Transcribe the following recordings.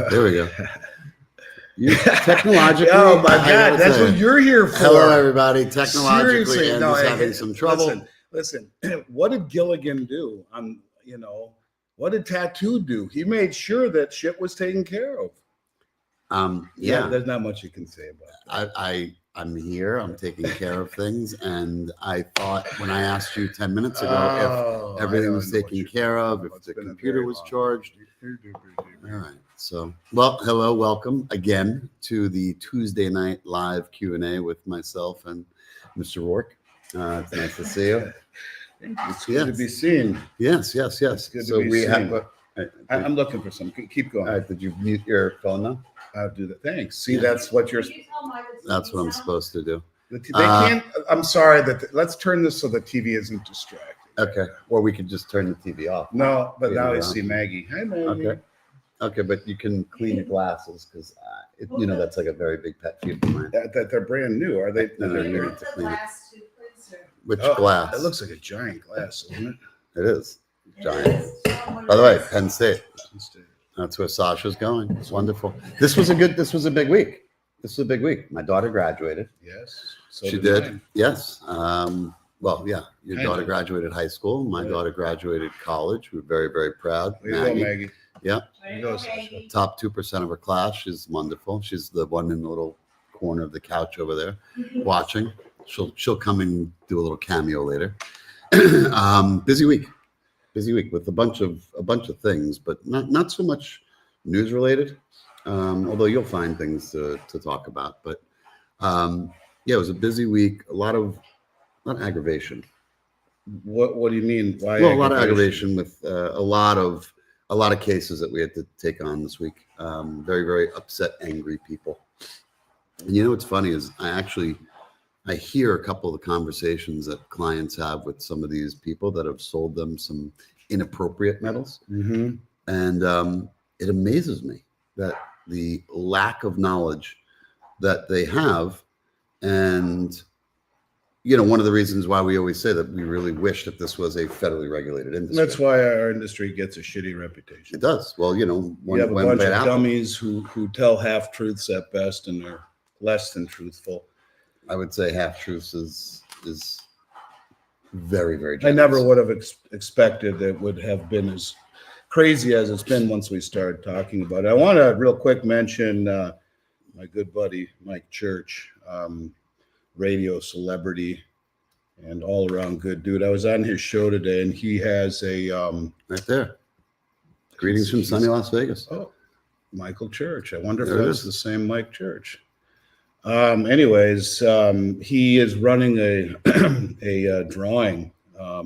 There we go. You technologically. Oh my God, that's what you're here for. Hello, everybody. Technologically, Seriously, and no, having some trouble. Listen. What did Gilligan do? What did Tattoo do? He made sure that shit was taken care of. Yeah, there's not much you can say about that. I'm here. I'm taking care of things, and I thought when I asked you 10 minutes ago if everything was taken care of, if the computer was charged. All right. So, well, hello, welcome again to the Tuesday night live Q&A with myself and Mr. Rourke. It's nice to see you. It's good to be seen. Yes. It's good to be seen. I'm looking for some. Keep going. All right, did you mute your phone now? I'll do that. Thanks. See, that's what you're. That's what I'm supposed to do. They can't. I'm sorry let's turn this so the TV isn't distracting. Okay. Or we could just turn the TV off. No, but now I see Maggie. Hi, Maggie. Okay, but you can clean your glasses because that's like a very big pet peeve of mine. That they're brand new, are they? No, you need to clean it. Which Oh, glass? It looks like a giant glass, doesn't it? It is giant. By the way, Penn State. That's where Sasha's going. It's wonderful. This was a big week. My daughter graduated. Yes. So she did. Mine. Yes. Well, yeah. Your daughter graduated high school. My daughter graduated college. We're very, very proud. There you go, Maggie. Yeah. There you go, Sasha. Top 2% of her class. She's wonderful. She's the one in the little corner of the couch over there watching. She'll come and do a little cameo later. Busy week with a bunch of things, but not so much news related. Although you'll find things to talk about. But it was a busy week. A lot of aggravation. What do you mean? Why? Well, a lot of aggravation with a lot of cases that we had to take on this week. Very, very upset, angry people. And what's funny is I hear a couple of the conversations that clients have with some of these people that have sold them some inappropriate metals. Mm-hmm. And it amazes me that the lack of knowledge that they have. And, one of the reasons why we always say that we really wish that this was a federally regulated industry. That's why our industry gets a shitty reputation. It does. Well, you have a bunch of dummies who tell half-truths at best, and they're less than truthful. I would say half-truths is very, very generous. I never would have expected it would have been as crazy as it's been once we started talking about it. I want to real quick mention my good buddy, Mike Church, radio celebrity and all-around good dude. I was on his show today, and he has a... right there. Greetings from sunny Las Vegas. Oh, Michael Church. I wonder if that's the same Mike Church. Anyways, he is running a drawing, a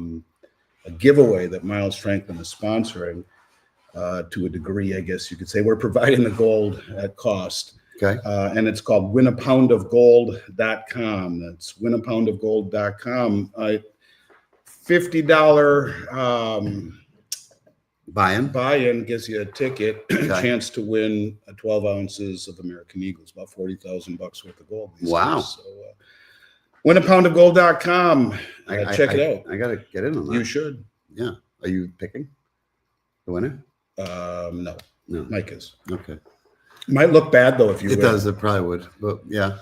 giveaway that Miles Franklin is sponsoring to a degree, I guess you could say. We're providing the gold at cost. Okay. And it's called winapoundofgold.com. That's winapoundofgold.com. $50 buy-in gives you a ticket, chance to win 12 ounces of American Eagles, about $40,000 worth of gold. Wow. Days. So, winapoundofgold.com. Check it out. I got to get in on that. You should. Yeah. Are you picking the winner? No. Mike is. Okay. Might look bad though if you. It does. It probably would. But yeah,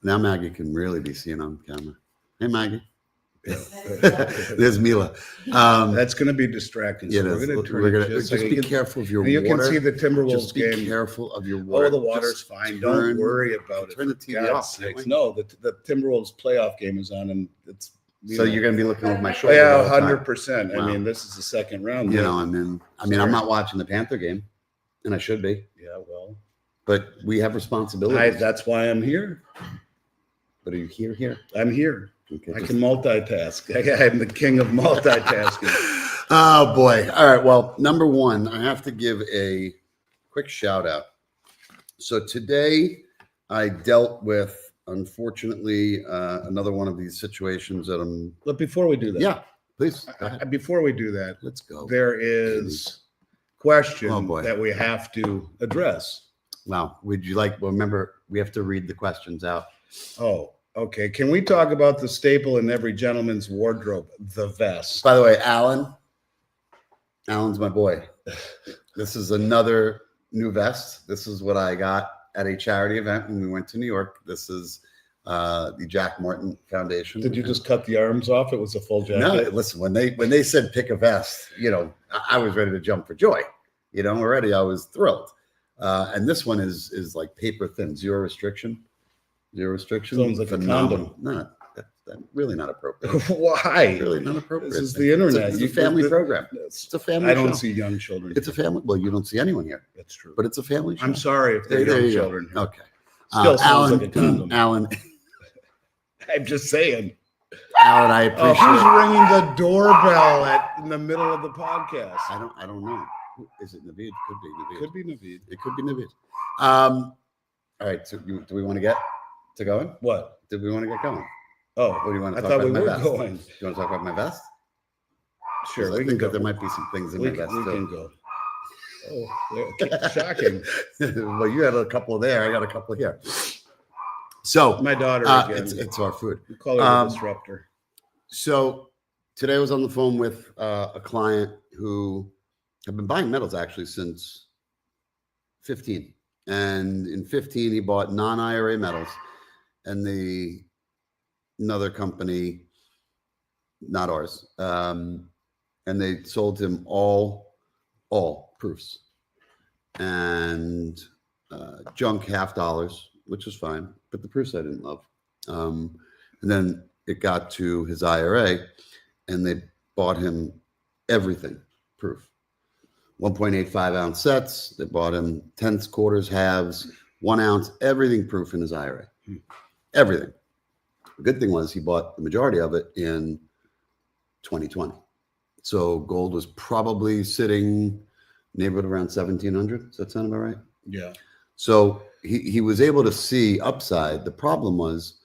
now Maggie can really be seen on camera. Hey, Maggie. There's Mila. That's going to be distracting. So we're going to just be careful of your water. You can see the Timberwolves game. Just be careful of your water. Oh, the water's fine. Don't worry about it. Turn the TV off. No, the Timberwolves playoff game is on, and it's. So you're going to be looking over my shoulder. Yeah, 100%. Wow. I mean, this is the second round. I'm not watching the Panther game, and I should be. Yeah, well. But we have responsibilities. That's why I'm here. But are you here? I'm here. Okay, I can multitask. I'm the king of multitasking. Oh, boy. All right. Well, number one, I have to give a quick shout out. So today I dealt with, unfortunately, another one of these situations that I'm... But before we do that. Yeah, please. Before we do that. Let's go. There is a question that we have to address. Wow. Remember, we have to read the questions out. Oh, okay. Can we talk about the staple in every gentleman's wardrobe, the vest? By the way, Alan's my boy. This is another new vest. This is what I got at a charity event when we went to New York. This is the Jack Morton Foundation. Did you just cut the arms off? It was a full jacket. No, listen, when they said pick a vest, I was ready to jump for joy. Already I was thrilled. And this one is like paper thin, zero restriction. Sounds like a condom. No, that's really not appropriate. Why? Really not appropriate. This is the internet. It's a family program. It's a family. I don't show. see young children. It's a family. Well, you don't see anyone here. That's true. But it's a family show. I'm sorry if they're There young you go. children. Here. Okay. Still sounds like a condom. Alan, I'm just saying. I Oh, appreciate. who's ringing the doorbell in the middle of the podcast? I don't know. Is it Naveed? Could be Naveed. Could be Naveed. It could be Naveed. All right. So do we want to get to going? What? Did we want to get going? Oh, What do you want to I talk thought about? we My were vest? going. Do you want to talk about my vest? Sure, I we can think go. that there might be some things in We my can, vest we too. can go. Oh, yeah, shocking. Well, you had a couple there. I got a couple here. So My daughter again. it's our food. We call her the disruptor. So today I was on the phone with a client who had been buying metals actually since 15. And in 15, he bought non-IRA metals, and another company, not ours, and they sold him all proofs and junk $50, which was fine, but the proofs I didn't love. And then it got to his IRA, and they bought him everything proof. 1.85 ounce sets. They bought him tenths, quarters, halves, 1 ounce, everything proof in his IRA. Everything. The good thing was he bought the majority of it in 2020. So gold was probably sitting neighborhood around 1,700. Does that sound about right? Yeah. So he was able to see upside. The problem was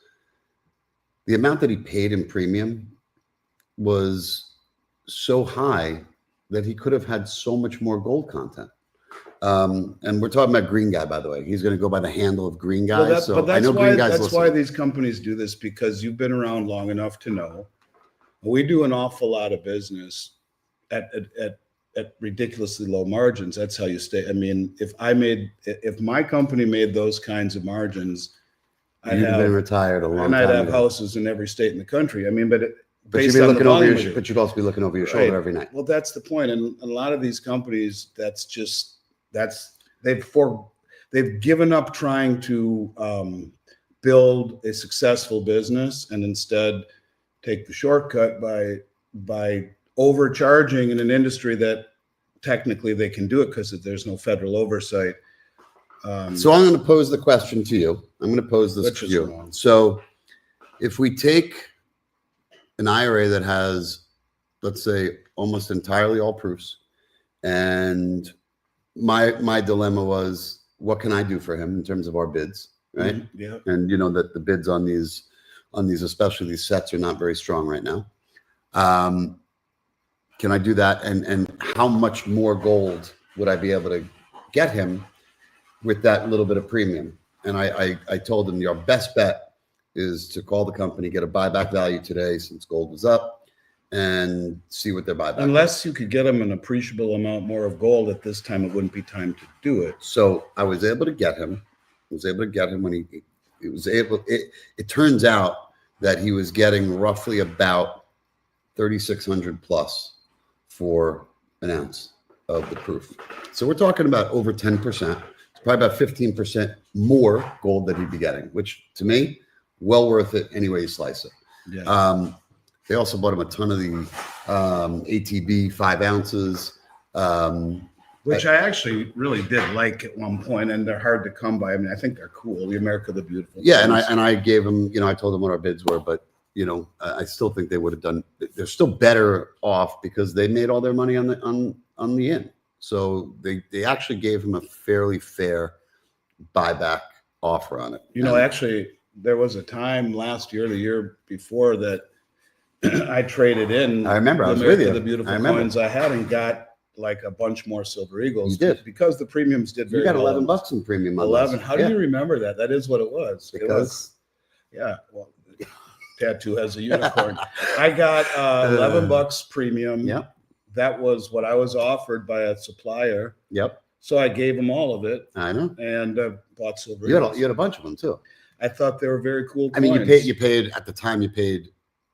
the amount that he paid in premium was so high that he could have had so much more gold content. And we're talking about Green Guy, by the way. He's going to go by the handle of Green Guy. Well, so but that's I know why, Green Guy's that's why listening. these companies do this, because you've been around long enough to know. We do an awful lot of business at ridiculously low margins. That's how you stay. I mean, if my company made those kinds of margins, You'd have been retired a long and time I'd have ago. houses in every state in the country. I mean, but But you'd be looking over your, but you'd also be looking over your shoulder every night. Well, that's the point. And a lot of these companies, they've given up trying to build a successful business, and instead take the shortcut by overcharging in an industry that technically they can do it because there's no federal oversight. So I'm going to pose the question to you. I'm going to pose this to you. Wrong. So if we take an IRA that has, let's say, almost entirely all proofs, and my dilemma was, what can I do for him in terms of our bids, right? Mm-hmm. Yeah. And you know that the bids on these, especially these sets, are not very strong right now. Can I do that? And how much more gold would I be able to get him with that little bit of premium? And I told him your best bet is to call the company, get a buyback value today since gold was up, and see what their buyback is. Unless you could get them an appreciable amount more of gold at this time, it wouldn't be time to do it. So I was able to get him. When he was able. It turns out that he was getting roughly about 3,600 plus for an ounce of the proof. So we're talking about over 10%. It's probably about 15% more gold that he'd be getting, which to me, well worth it any way you slice it. Yeah. They also bought him a ton of the ATB 5 ounces. Which I actually really did like at one point, and they're hard to come by. I mean, I think they're cool. The America the Beautiful. Yeah, and I gave him, I told them what our bids were, but I still think they would have done. They're still better off because they made all their money on the in. So they actually gave him a fairly fair buyback offer on it. Actually, there was a time last year, the year before, that I traded in. I remember. I was America with you. the Beautiful I remember. coins I had, and got like a bunch more silver eagles. You did. Because the premiums did very You got well. $11 in premium on 11. those. How do you remember that? That is what it was. Because Yeah, well, tattoo has a unicorn. I got $11 premium. Yep. That was what I was offered by a supplier. Yep. So I gave him all of it I know. and bought silver. You had a bunch of them too. I thought they were very cool coins. I mean, you paid at the time, you paid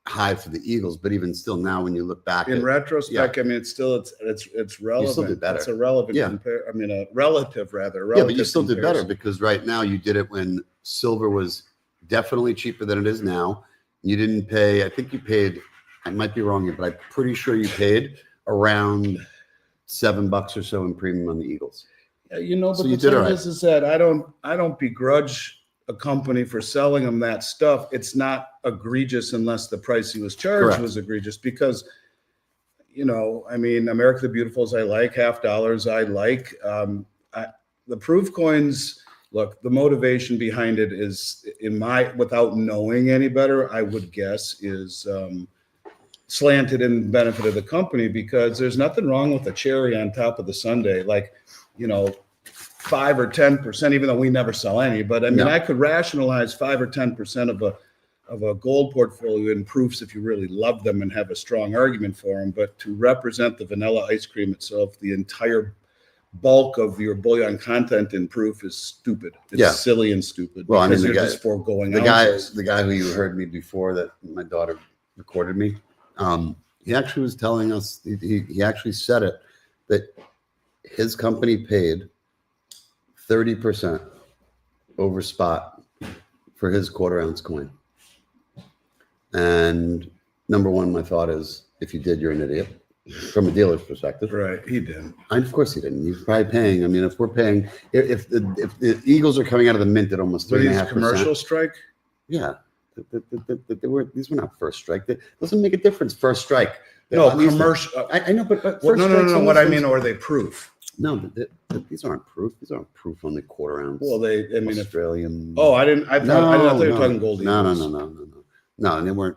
high for the Eagles, but even still now, when you look back in retrospect, I mean, it's relevant. You still did better. It's a relevant a relative rather. Yeah, but you still did better because right now you did it when silver was definitely cheaper than it is now. You didn't pay. I think you paid. I might be wrong here, but I'm pretty sure you paid around $7 or so in premium on the Eagles. Yeah, you know, but So the you did thing all right. is that I don't begrudge a company for selling them that stuff. It's not egregious unless the price he was charged Correct. was egregious because, you know, I mean, America the Beautifuls I like, half dollars I like. The proof coins, look, the motivation behind it is, without knowing any better, I would guess is slanted in the benefit of the company, because there's nothing wrong with a cherry on top of the sundae. Like, you know, 5 or 10%, even though we never sell any, but I mean, I could rationalize 5 or 10% of a gold portfolio in proofs if you really love them and have a strong argument for them. But to represent the vanilla ice cream itself, the entire bulk of your bullion content in proof is stupid. It's silly and stupid. Well, I mean, you're just foregoing the guy who you heard me before that my daughter recorded me. He actually was telling us. He actually said it that his company paid 30% over spot for his quarter-ounce coin. And number one, my thought is, if you did, you're an idiot from a dealer's perspective. Right, he didn't. And of course he didn't. He's probably paying. I mean, if we're paying, if the Eagles are coming out of the mint at almost 3.5%. Commercial strike? Yeah. These were not first strike. That doesn't make a difference. First strike. No, commercial. I know, but Well, no. What I mean, are they proof? No, these aren't proof. These aren't proof on the quarter ounce. Well, I mean, Australian. Oh, I thought you were talking gold. No. No, they weren't.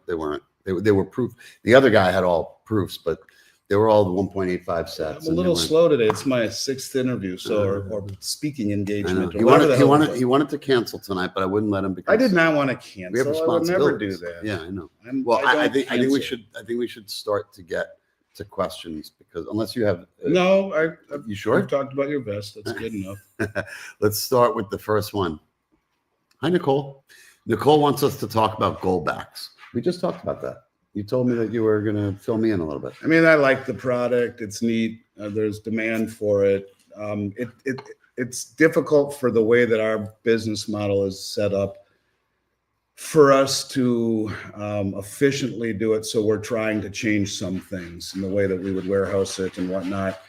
They were proof. The other guy had all proofs, but they were all the 1.85 sets. I'm a little slow today. It's my 6th interview, so or speaking engagement. He wanted to cancel tonight, but I wouldn't let him because I did not want to cancel. we have I would never do responsibilities. that. Yeah, I know. I think we should start to get to questions, because unless you have no, you sure? We've talked about your vest. That's good enough. Let's start with the first one. Hi, Nicole. Nicole wants us to talk about goldbacks. We just talked about that. You told me that you were going to fill me in a little bit. I mean, I like the product. It's neat. There's demand for it. It's difficult for the way that our business model is set up for us to efficiently do it. So we're trying to change some things in the way that we would warehouse it and whatnot.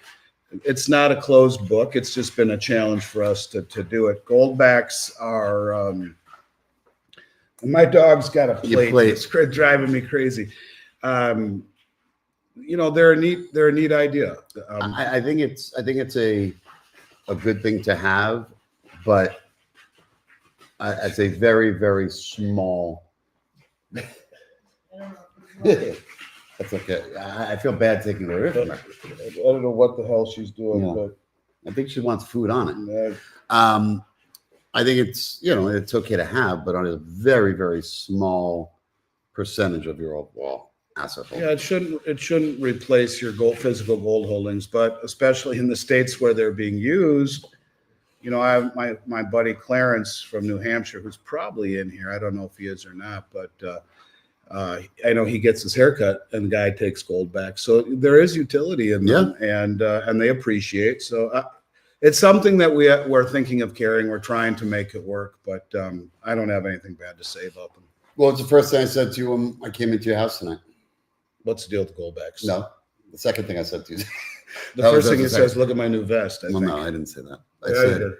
It's not a closed book. It's just been a challenge for us to do it. Goldbacks are, my dog's got a plate. It's driving me crazy. You know, they're a neat idea. I think it's a good thing to have, but it's a very, very small. That's okay. I feel bad taking her away from her. I don't know what the hell she's doing, but I think she wants food on it. I think it's okay to have, but on a very, very small percentage of your overall asset holding. Yeah, it shouldn't replace your physical gold holdings, but especially in the states where they're being used. You know, I have my buddy Clarence from New Hampshire, who's probably in here. I don't know if he is or not, but I know he gets his haircut and the guy takes gold back. So there is utility in them, and they appreciate. So it's something that we're thinking of carrying. We're trying to make it work, but I don't have anything bad to say about them. Well, it's the first thing I said to you when I came into your house tonight. What's the deal with goldbacks? No, the second thing I said to you. The first thing he says, "Look at my new vest." Well, no, I didn't say that. I said,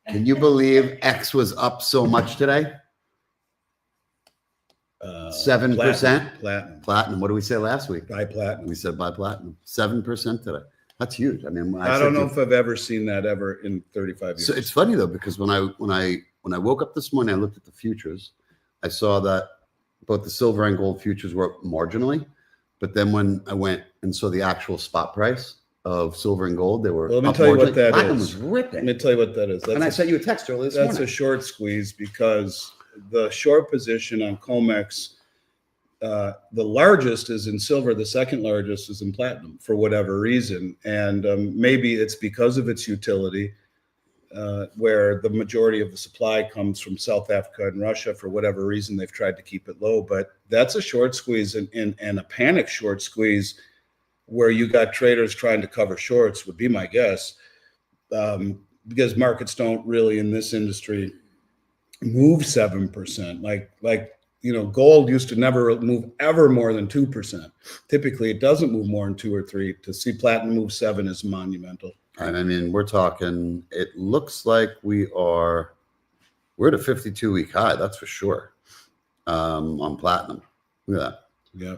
"Can you believe X was up so much today? 7%. Platinum. What did we say last week? Buy platinum. We said buy platinum. 7% today. That's huge. I mean, I don't know if I've ever seen that ever in 35 years. So it's funny though, because when I woke up this morning, I looked at the futures. I saw that both the silver and gold futures were up marginally, but then when I went and saw the actual spot price of silver and gold, they were. Well, let me tell you what that Platinum is. was ripping. Let me tell you what that is. And I sent you a text earlier this morning. That's a short squeeze, because the short position on COMEX the largest is in silver. The second largest is in platinum for whatever reason. And maybe it's because of its utility, where the majority of the supply comes from South Africa and Russia. For whatever reason, they've tried to keep it low. But that's a short squeeze and a panic short squeeze where you got traders trying to cover shorts would be my guess. Because markets don't really in this industry move 7%. Like gold used to never move ever more than 2%. Typically, it doesn't move more than 2 or 3. To see platinum move 7 is monumental. And I mean, we're talking. It looks like we're at a 52-week high. That's for sure. On platinum. Look at that. Yeah.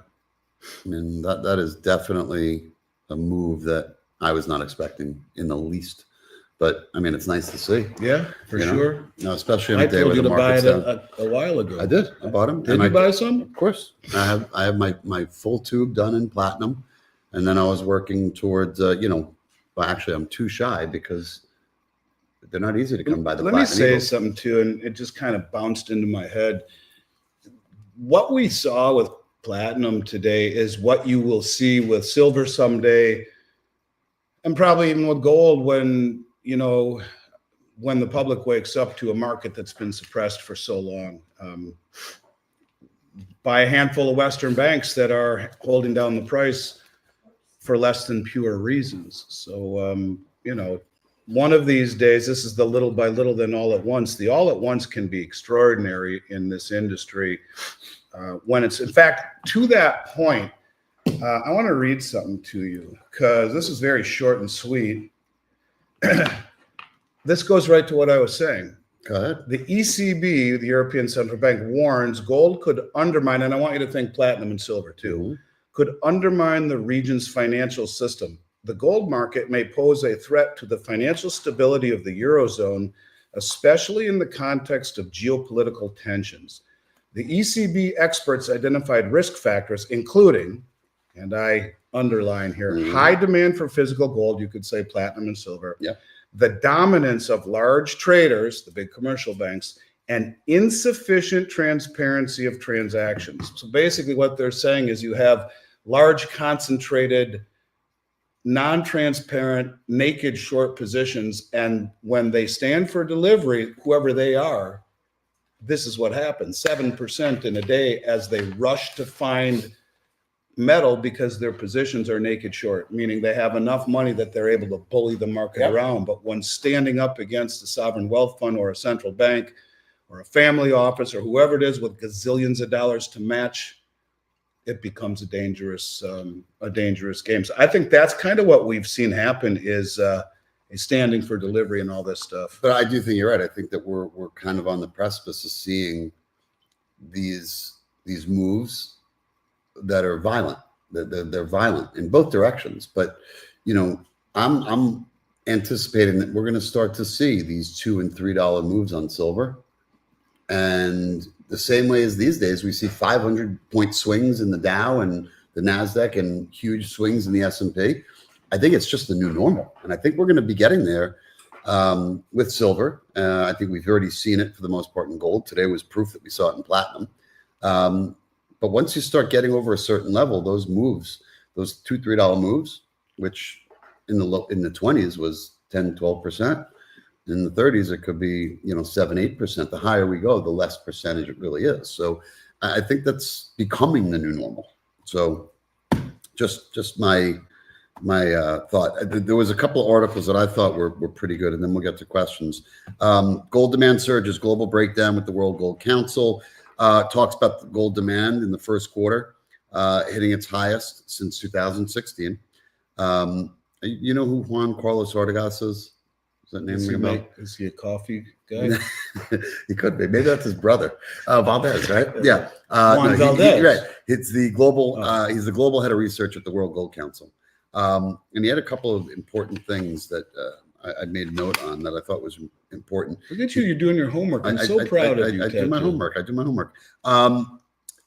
I mean, that is definitely a move that I was not expecting in the least. But I mean, it's nice to see. Yeah, for sure. No, especially in a day where the I told you market's to buy down. it a while ago. I did. I bought them. Did you buy some? Of course. I have my full tube done in platinum, and then I was working towards well, actually, I'm too shy because they're not easy to come by. Let me say something too, and it just kind of bounced into my head. What we saw with platinum today is what you will see with silver someday, and probably even with gold when the public wakes up to a market that's been suppressed for so long by a handful of Western banks that are holding down the price for less than pure reasons. So, one of these days, this is the little by little, then all at once. The all at once can be extraordinary in this industry. When it's, in fact, to that point, I want to read something to you because this is very short and sweet. This goes right to what I was saying. Go ahead. The ECB, the European Central Bank, warns gold could undermine, and I want you to think platinum and silver too, could undermine the region's financial system. The gold market may pose a threat to the financial stability of the Eurozone, especially in the context of geopolitical tensions. The ECB experts identified risk factors, including, and I underline here, high demand for physical gold, you could say platinum and silver, the dominance of large traders, the big commercial banks, and insufficient transparency of transactions. So basically what they're saying is you have large concentrated, non-transparent, naked short positions, and when they stand for delivery, whoever they are, this is what happens, 7% in a day as they rush to find metal because their positions are naked short, meaning they have enough money that they're able to bully the market around. But when standing up against a sovereign wealth fund or a central bank or a family office or whoever it is with gazillions of dollars to match, it becomes a dangerous game. So I think that's kind of what we've seen happen is a standing for delivery and all this stuff. But I do think you're right. I think that we're kind of on the precipice of seeing these moves that are violent. They're violent in both directions. But I'm anticipating that we're going to start to see these $2 and $3 moves on silver, and the same way as these days we see 500-point swings in the Dow and the Nasdaq and huge swings in the S&P. I think it's just the new normal, and I think we're going to be getting there with silver. I think we've already seen it for the most part in gold. Today was proof that we saw it in platinum. But once you start getting over a certain level, those moves, those $2, $3 moves, which in the 20s was 10, 12%. In the 30s, it could be 7, 8%. The higher we go, the less percentage it really is. So I think that's becoming the new normal. So just my thought. There was a couple of articles that I thought were pretty good, and then we'll get to questions. Gold demand surges, global breakdown with the World Gold Council. Talks about the gold demand in the first quarter hitting its highest since 2016. You know who Juan Carlos Ortegas is? Does that name ring a bell? Is he a coffee guy? He could be. Maybe that's his brother, Valdez, right? Yeah, Juan Valdez. Right. It's the global. He's the global head of research at the World Gold Council, and he had a couple of important things that I made a note on that I thought was important. Look at you! You're doing your homework. I'm so proud of you. I do my homework.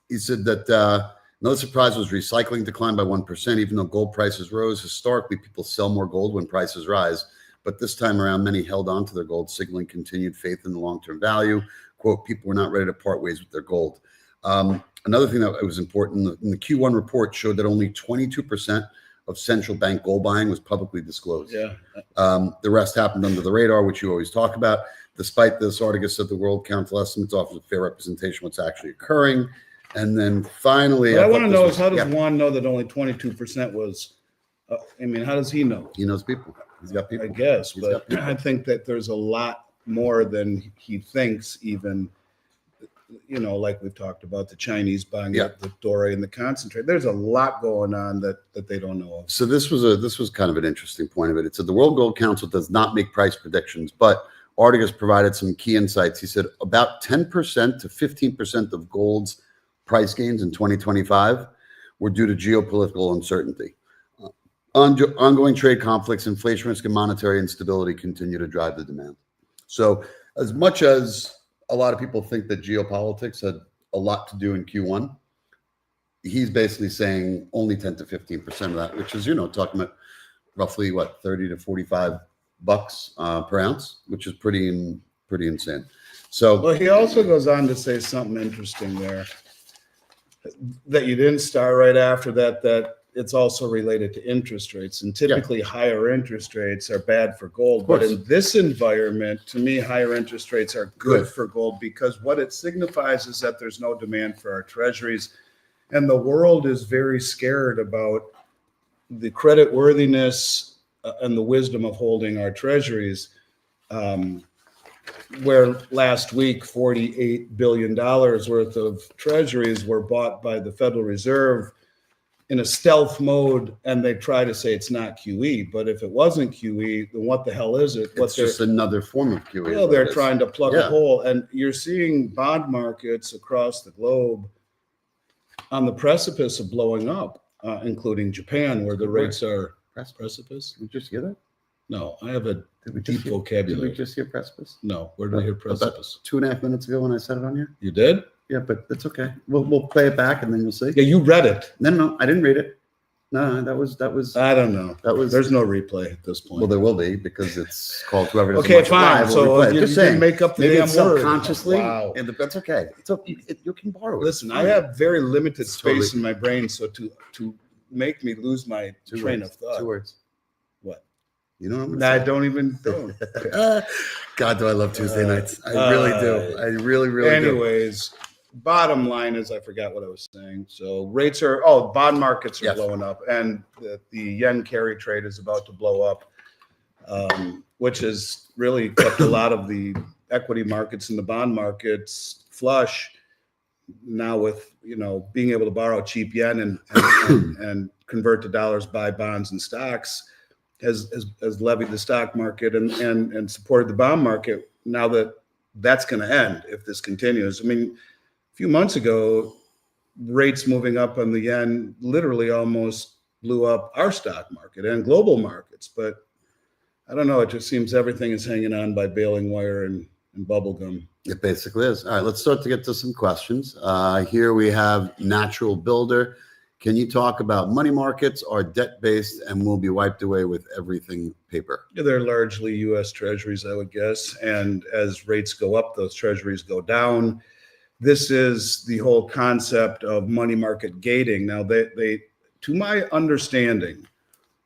He said that no surprise was recycling declined by 1%, even though gold prices rose. Historically, people sell more gold when prices rise. But this time around, many held on to their gold, signaling continued faith in the long-term value. Quote, people were not ready to part ways with their gold. Another thing that was important in the Q1 report showed that only 22% of central bank gold buying was publicly disclosed. Yeah. The rest happened under the radar, which you always talk about. Despite this, Argus said the World Council estimates offers a fair representation of what's actually occurring. And then finally, what I want to know is how does Juan know that only 22% was? I mean, how does he know? He knows people. He's got people. I guess, but I think that there's a lot more than he thinks. Even, like we've talked about, the Chinese buying the doré and the concentrate. There's a lot going on that they don't know of. So this was kind of an interesting point of it. It said the World Gold Council does not make price predictions, but Argus provided some key insights. He said about 10% to 15% of gold's price gains in 2025 were due to geopolitical uncertainty. Ongoing trade conflicts, inflation risk, and monetary instability continue to drive the demand. So as much as a lot of people think that geopolitics had a lot to do in Q1, he's basically saying only 10 to 15% of that, which is, talking about roughly 30 to 45 bucks per ounce, which is pretty insane. So, well, he also goes on to say something interesting there that you didn't start right after that it's also related to interest rates, and typically higher interest rates are bad for gold. But in this environment, to me, higher interest rates are good for gold, because what it signifies is that there's no demand for our treasuries, and the world is very scared about the credit worthiness and the wisdom of holding our treasuries, where last week $48 billion worth of treasuries were bought by the Federal Reserve in a stealth mode, and they try to say it's not QE. But if it wasn't QE, then what the hell is it? It's just another form of QE. Well, they're trying to plug a hole, and you're seeing bond markets across the globe on the precipice of blowing up, including Japan, where the rates are precipice. Did we just hear that? No, I have a deep vocabulary. Did we just hear precipice? No, where did I hear precipice? About 2.5 minutes ago when I said it on here. You did? Yeah, but it's okay. We'll play it back and then you'll see. Yeah, you read it. No, I didn't read it. No, that was. I don't know. There's no replay at this point. Well, there will be, because it's called Whoever Doesn't Okay, Watch It fine. Live. So you didn't make up the maybe damn it's word. subconsciously. Wow. And that's okay. It's okay. You can borrow it. Listen, I have very limited space in my brain, so to make me lose my train of thought. 2 words. What? You know what I'm going Nah, to say? I don't even know. God, do I love Tuesday nights. I really do. I really do. Anyways, bottom line is I forgot what I was saying. So rates bond markets are blowing up, and the yen carry trade is about to blow up, which has really kept a lot of the equity markets and the bond markets flush. Now with being able to borrow cheap yen and convert to dollars, buy bonds and stocks, has levied the stock market and supported the bond market. Now that's going to end if this continues. I mean, a few months ago, rates moving up on the yen literally almost blew up our stock market and global markets. But I don't know. It just seems everything is hanging on by baling wire and bubble gum. It basically is. All right, let's start to get to some questions. Here we have Natural Builder. Can you talk about money markets are debt-based and will be wiped away with everything paper? Yeah, they're largely U.S. treasuries, I would guess. And as rates go up, those treasuries go down. This is the whole concept of money market gating. Now, they to my understanding,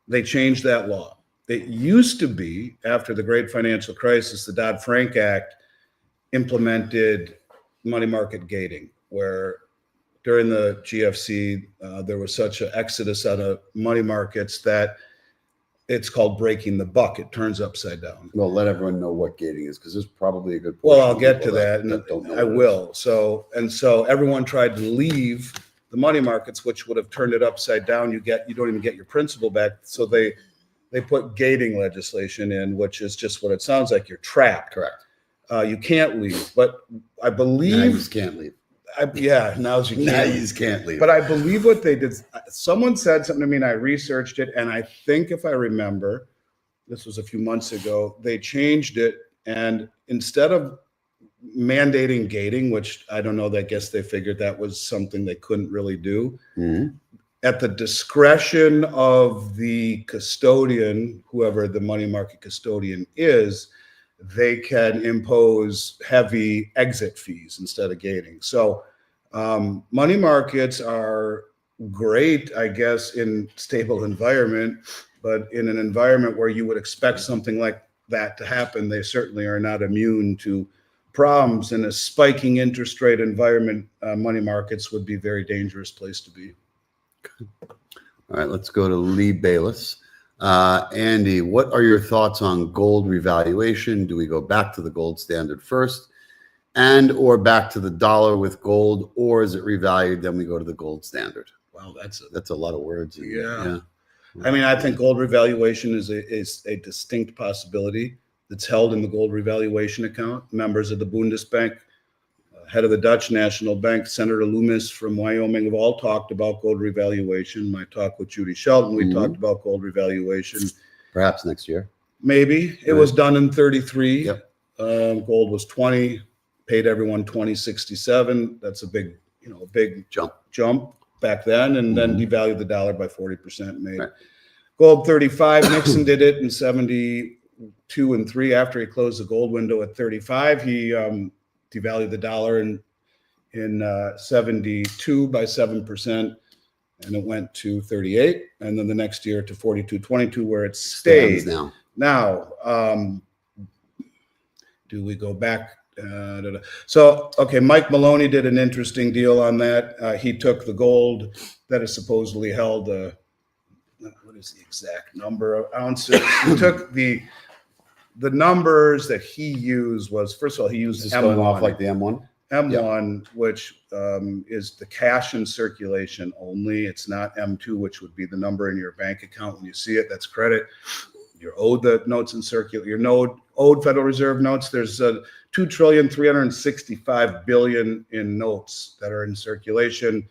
they changed that law. It used to be, after the great financial crisis, the Dodd-Frank Act implemented money market gating, where during the GFC, there was such an exodus out of money markets that it's called breaking the buck. It turns upside down. Well, let everyone know what gating is, because there's probably a good Well, I'll get to that, and I will. So everyone tried to leave the money markets, which would have turned it upside down. You don't even get your principal back. So they put gating legislation in, which is just what it sounds like. You're trapped. Correct. You can't leave. But I believe now you just can't leave. Now you can't leave. But I believe what they did, someone said something to me and I researched it. And I think if I remember, this was a few months ago, they changed it. And instead of mandating gating, which I don't know, I guess they figured that was something they couldn't really do. Mm-hmm. At the discretion of the custodian, whoever the money market custodian is, they can impose heavy exit fees instead of gating. So Money markets are great, I guess, in stable environment, but in an environment where you would expect something like that to happen, they certainly are not immune to problems. In a spiking interest rate environment, money markets would be a very dangerous place to be. All right, let's go to Lee Bayless. Andy, what are your thoughts on gold revaluation? Do we go back to the gold standard first and or back to the dollar with gold, or is it revalued, then we go to the gold standard? Wow, That's a lot of words. Yeah. I mean, I think gold revaluation is a distinct possibility that's held in the gold revaluation account. Members of the Bundesbank, head of the Dutch National Bank, Senator Loomis from Wyoming have all talked about gold revaluation. My talk with Judy Shelton, we talked about gold revaluation. Perhaps next year. Maybe. It was done in 33. Yep. Gold was 20, paid everyone 20.67. That's a big jump back then, and then devalued the dollar by 40%. Made gold 35. Nixon did it in 72 and 3. After he closed the gold window at 35, he devalued the dollar in 72 by 7%, and it went to 38, and then the next year to 42.22, where it stayed. Now, do we go back? So, okay, Mike Maloney did an interesting deal on that. He took the gold that is supposedly held, what is the exact number of ounces? He took the numbers that he used was, first of all, he used Just going off like the M1? M1, which is the cash in circulation only. It's not M2, which would be the number in your bank account. When you see it, that's credit. You're owed the notes in circulation. You're owed Federal Reserve notes. There's $2.365 trillion in notes that are in circulation.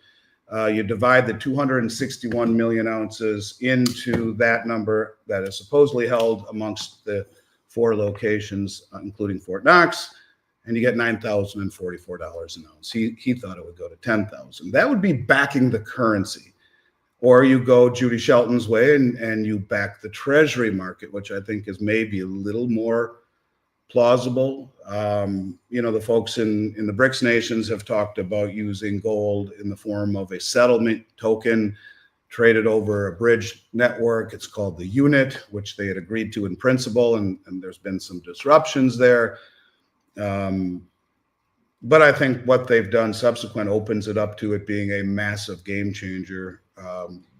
You divide the 261 million ounces into that number that is supposedly held amongst the 4 locations, including Fort Knox, and you get $9,044 an ounce. He thought it would go to 10,000. That would be backing the currency. Or you go Judy Shelton's way and you back the treasury market, which I think is maybe a little more plausible. The folks in the BRICS nations have talked about using gold in the form of a settlement token traded over a bridge network. It's called the unit, which they had agreed to in principle, and there's been some disruptions there. But I think what they've done subsequent opens it up to it being a massive game changer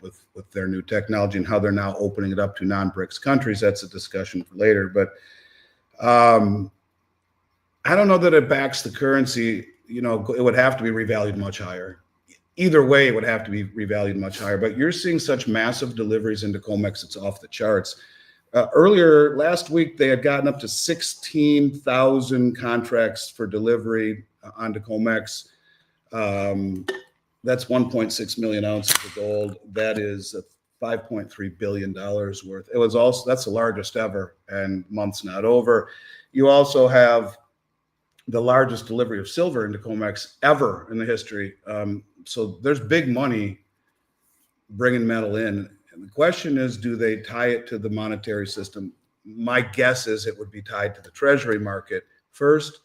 with their new technology and how they're now opening it up to non-BRICS countries. That's a discussion for later. But I don't know that it backs the currency. It would have to be revalued much higher. Either way, it would have to be revalued much higher. But you're seeing such massive deliveries into COMEX, it's off the charts. Earlier last week, they had gotten up to 16,000 contracts for delivery onto COMEX. That's 1.6 million ounces of gold. That is $5.3 billion worth. That's the largest ever, and month's not over. You also have the largest delivery of silver into COMEX ever in the history. So there's big money bringing metal in. And the question is, do they tie it to the monetary system? My guess is it would be tied to the treasury market first,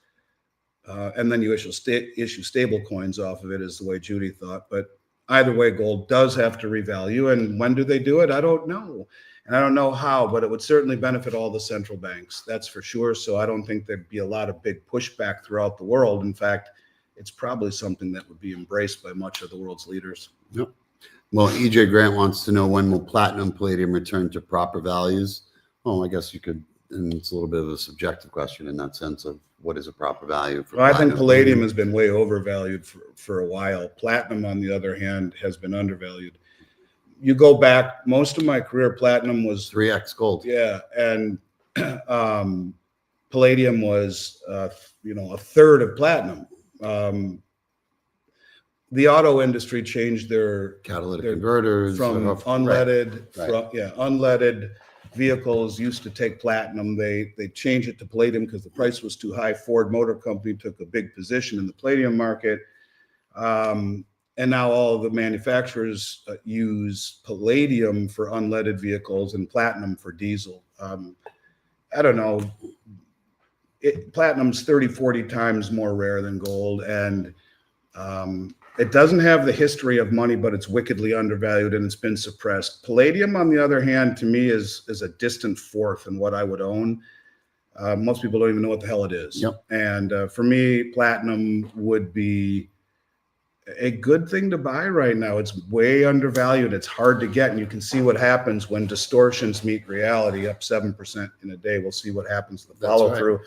and then you issue stable coins off of it, is the way Judy thought. But either way, gold does have to revalue. And when do they do it? I don't know. And I don't know how, but it would certainly benefit all the central banks. That's for sure. So I don't think there'd be a lot of big pushback throughout the world. In fact, it's probably something that would be embraced by much of the world's leaders. Yep. Well, EJ Grant wants to know, when will platinum, palladium return to proper values? Well, I guess you could, and it's a little bit of a subjective question in that sense of what is a proper value for I think palladium has been way overvalued for a while. Platinum, on the other hand, has been undervalued. You go back, most of my career, platinum was 3x gold. Yeah, and palladium was a third of platinum. The auto industry changed their catalytic converters from unleaded, unleaded vehicles used to take platinum. They changed it to palladium because the price was too high. Ford Motor Company took a big position in the palladium market. And now all of the manufacturers use palladium for unleaded vehicles and platinum for diesel. I don't know. Platinum's 30, 40 times more rare than gold. And It doesn't have the history of money, but it's wickedly undervalued and it's been suppressed. Palladium, on the other hand, to me is a distant fourth in what I would own. Most people don't even know what the hell it is. Yep. And for me, platinum would be a good thing to buy right now. It's way undervalued. It's hard to get, and you can see what happens when distortions meet reality. Up 7% in a day. We'll see what happens to the follow through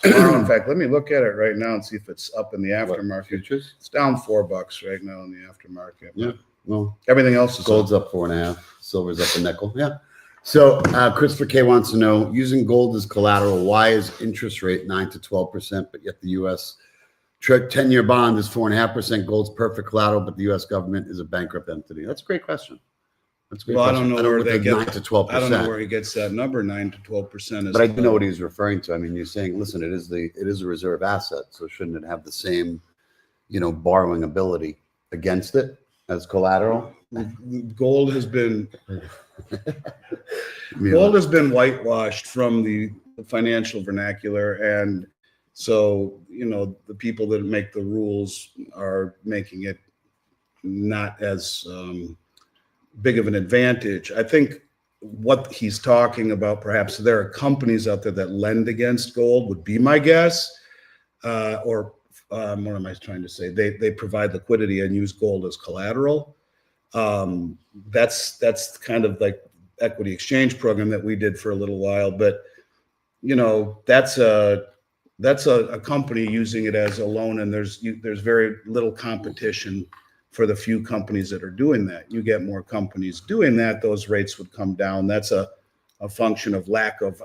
tomorrow. In fact, let me look at it right now and see if it's up in the aftermarket. Futures? It's down $4 right now in the aftermarket. Yeah. Well, everything else is gold's up 4.5. Silver's up a nickel. Yeah. So Christopher K wants to know, using gold as collateral, why is interest rate 9 to 12%, but yet the U.S. 10-year bond is 4.5%. Gold's perfect collateral, but the U.S. government is a bankrupt entity. That's a great question. That's a great question. I don't know where they get 9 to 12%. I don't know where he gets that number, 9 to 12%. But I do know what he's referring to. I mean, you're saying, listen, it is a reserve asset, so shouldn't it have the same, borrowing ability against it as collateral? Gold has been gold has been whitewashed from the financial vernacular, and so the people that make the rules are making it not as big of an advantage. I think what he's talking about, perhaps there are companies out there that lend against gold, would be my guess, or what am I trying to say? They provide liquidity and use gold as collateral. That's kind of like equity exchange program that we did for a little while, but that's a company using it as a loan, and there's very little competition for the few companies that are doing that. You get more companies doing that, those rates would come down. That's a function of lack of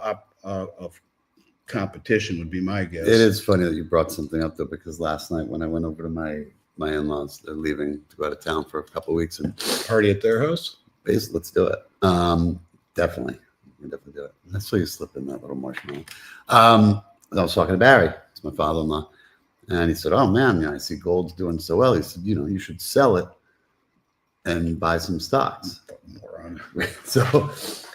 competition, would be my guess. It is funny that you brought something up though, because last night when I went over to my in-laws, they're leaving to go out of town for a couple of weeks, and party at their house. Let's do it. Definitely, we definitely do it. I saw you slip in that little marshmallow. I was talking to Barry, it's my father-in-law, and he said, "Oh man, I see gold's doing so well." He said, "You should sell it and buy some stocks." So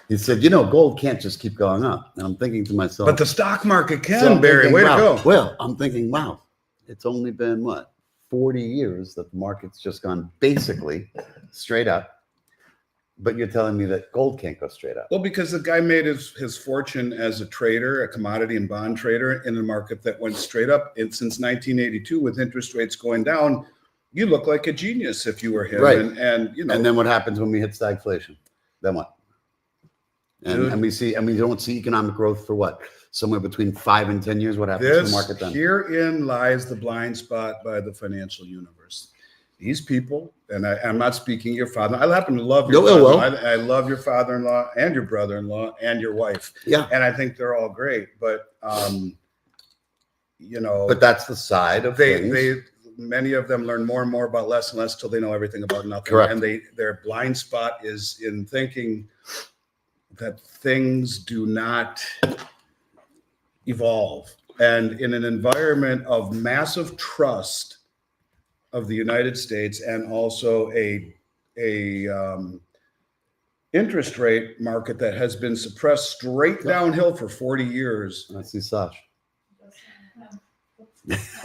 he said, "Gold can't just keep going up." And I'm thinking to myself, but the stock market can, Barry. Way to go. Well, I'm thinking, wow, it's only been 40 years that the market's just gone basically straight up. But you're telling me that gold can't go straight up? Well, because the guy made his fortune as a trader, a commodity and bond trader in a market that went straight up. And since 1982, with interest rates going down, you look like a genius if you were him. Right. And then what happens when we hit stagflation? Then what? And we don't see economic growth for what? Somewhere between 5 and 10 years. What happens to the market then? Herein lies the blind spot by the financial universe. These people, and I'm not speaking your father. I happen to love your father. I love your father-in-law and your brother-in-law and your wife. Yeah. And I think they're all great. But, But that's the side of things. Many of them learn more and more about less and less till they know everything about nothing. Correct. And their blind spot is in thinking that things do not evolve. And in an environment of massive trust of the United States, and also a interest rate market that has been suppressed straight downhill for 40 years. I see Sash.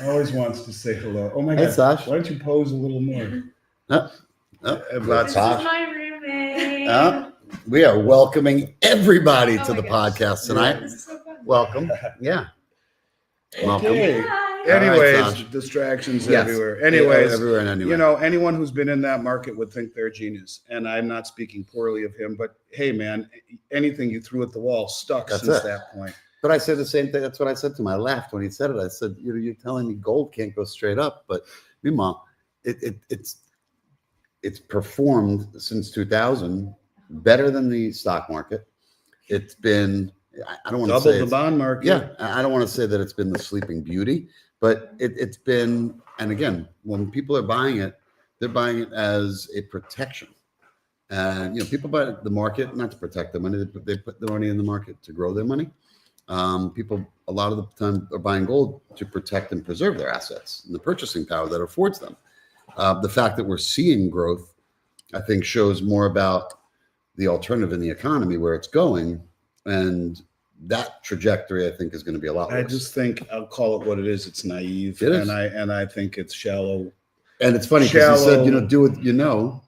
Always wants to say hello. Oh my Hey, God. Sash. Why don't you pose a little more? This is my roommate. We are welcoming everybody to the gosh. podcast tonight. This is so fun. Welcome. Yeah. Welcome. Okay. Hi. Anyways, All right, distractions Yes. everywhere. Anyways, everywhere and anywhere. anyone who's been in that market would think they're a genius. And I'm not speaking poorly of him, but hey, man, anything you threw at the wall stuck That's since it. that point. But I said the same thing. That's what I said to him. I laughed when he said it. I said, you're telling me gold can't go straight up, but meanwhile, it's performed since 2000 better than the stock market. It's been, I don't want to say Double the bond market. Yeah, I don't want to say that it's been the sleeping beauty, but it's been, and again, when people are buying it, they're buying it as a protection. And people buy the market not to protect their money; they put their money in the market to grow their money. People a lot of the time are buying gold to protect and preserve their assets and the purchasing power that affords them. The fact that we're seeing growth, I think, shows more about the alternative in the economy, where it's going, and that trajectory, I think, is going to be a lot worse. I just think I'll call it what it is. It's naive, It is. and I think it's shallow And it's funny because he said, shallow. do what you know,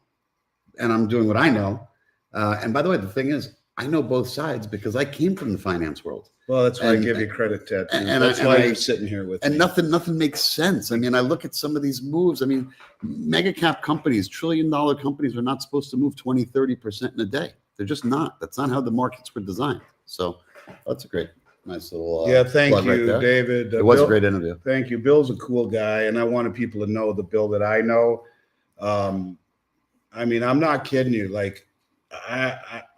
and I'm doing what I know. And by the way, the thing is, I know both sides because I came from the finance world. Well, that's why I And- give you credit, Ted. and That's I- why and I- you're sitting here with And me. nothing makes sense. I mean, I look at some of these moves. I mean, mega cap companies, $1 trillion companies are not supposed to move 20, 30% in a day. They're just not. That's not how the markets were designed. So that's a nice little Yeah, thank plug right you, there. David. It was Bill- a great interview. Thank you. Bill's a cool guy, and I wanted people to know the Bill that I know. I mean, I'm not kidding you. Like,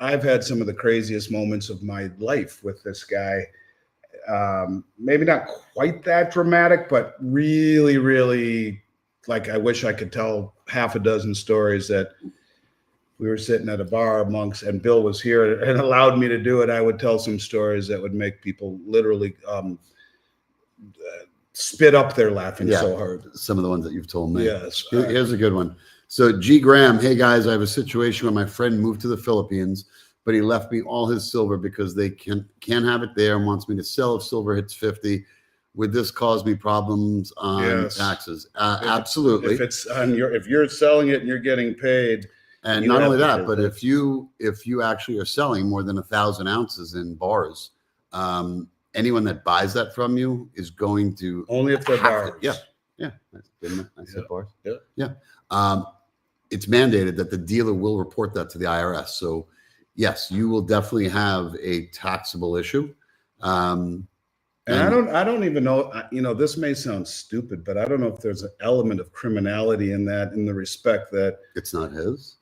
I've had some of the craziest moments of my life with this guy. Maybe not quite that dramatic, but really, really, like, I wish I could tell half a dozen stories that we were sitting at a bar amongst, and Bill was here and allowed me to do it. I would tell some stories that would make people literally spit up there laughing so hard. Some of the ones that you've told me. Yes. Here's a good one. So G Graham, hey guys, I have a situation where my friend moved to the Philippines, but he left me all his silver because they can't have it there and wants me to sell if silver hits 50. Would this cause me problems on taxes? Absolutely. If it's on if you're selling it and you're getting paid. And not only that, but if you actually are selling more than 1,000 ounces in bars, anyone that buys that from you is going to only if they're bars. Yeah. I said bars. Yeah. It's mandated that the dealer will report that to the IRS. So yes, you will definitely have a taxable issue. And I don't even know, this may sound stupid, but I don't know if there's an element of criminality in that, in the respect that it's not his.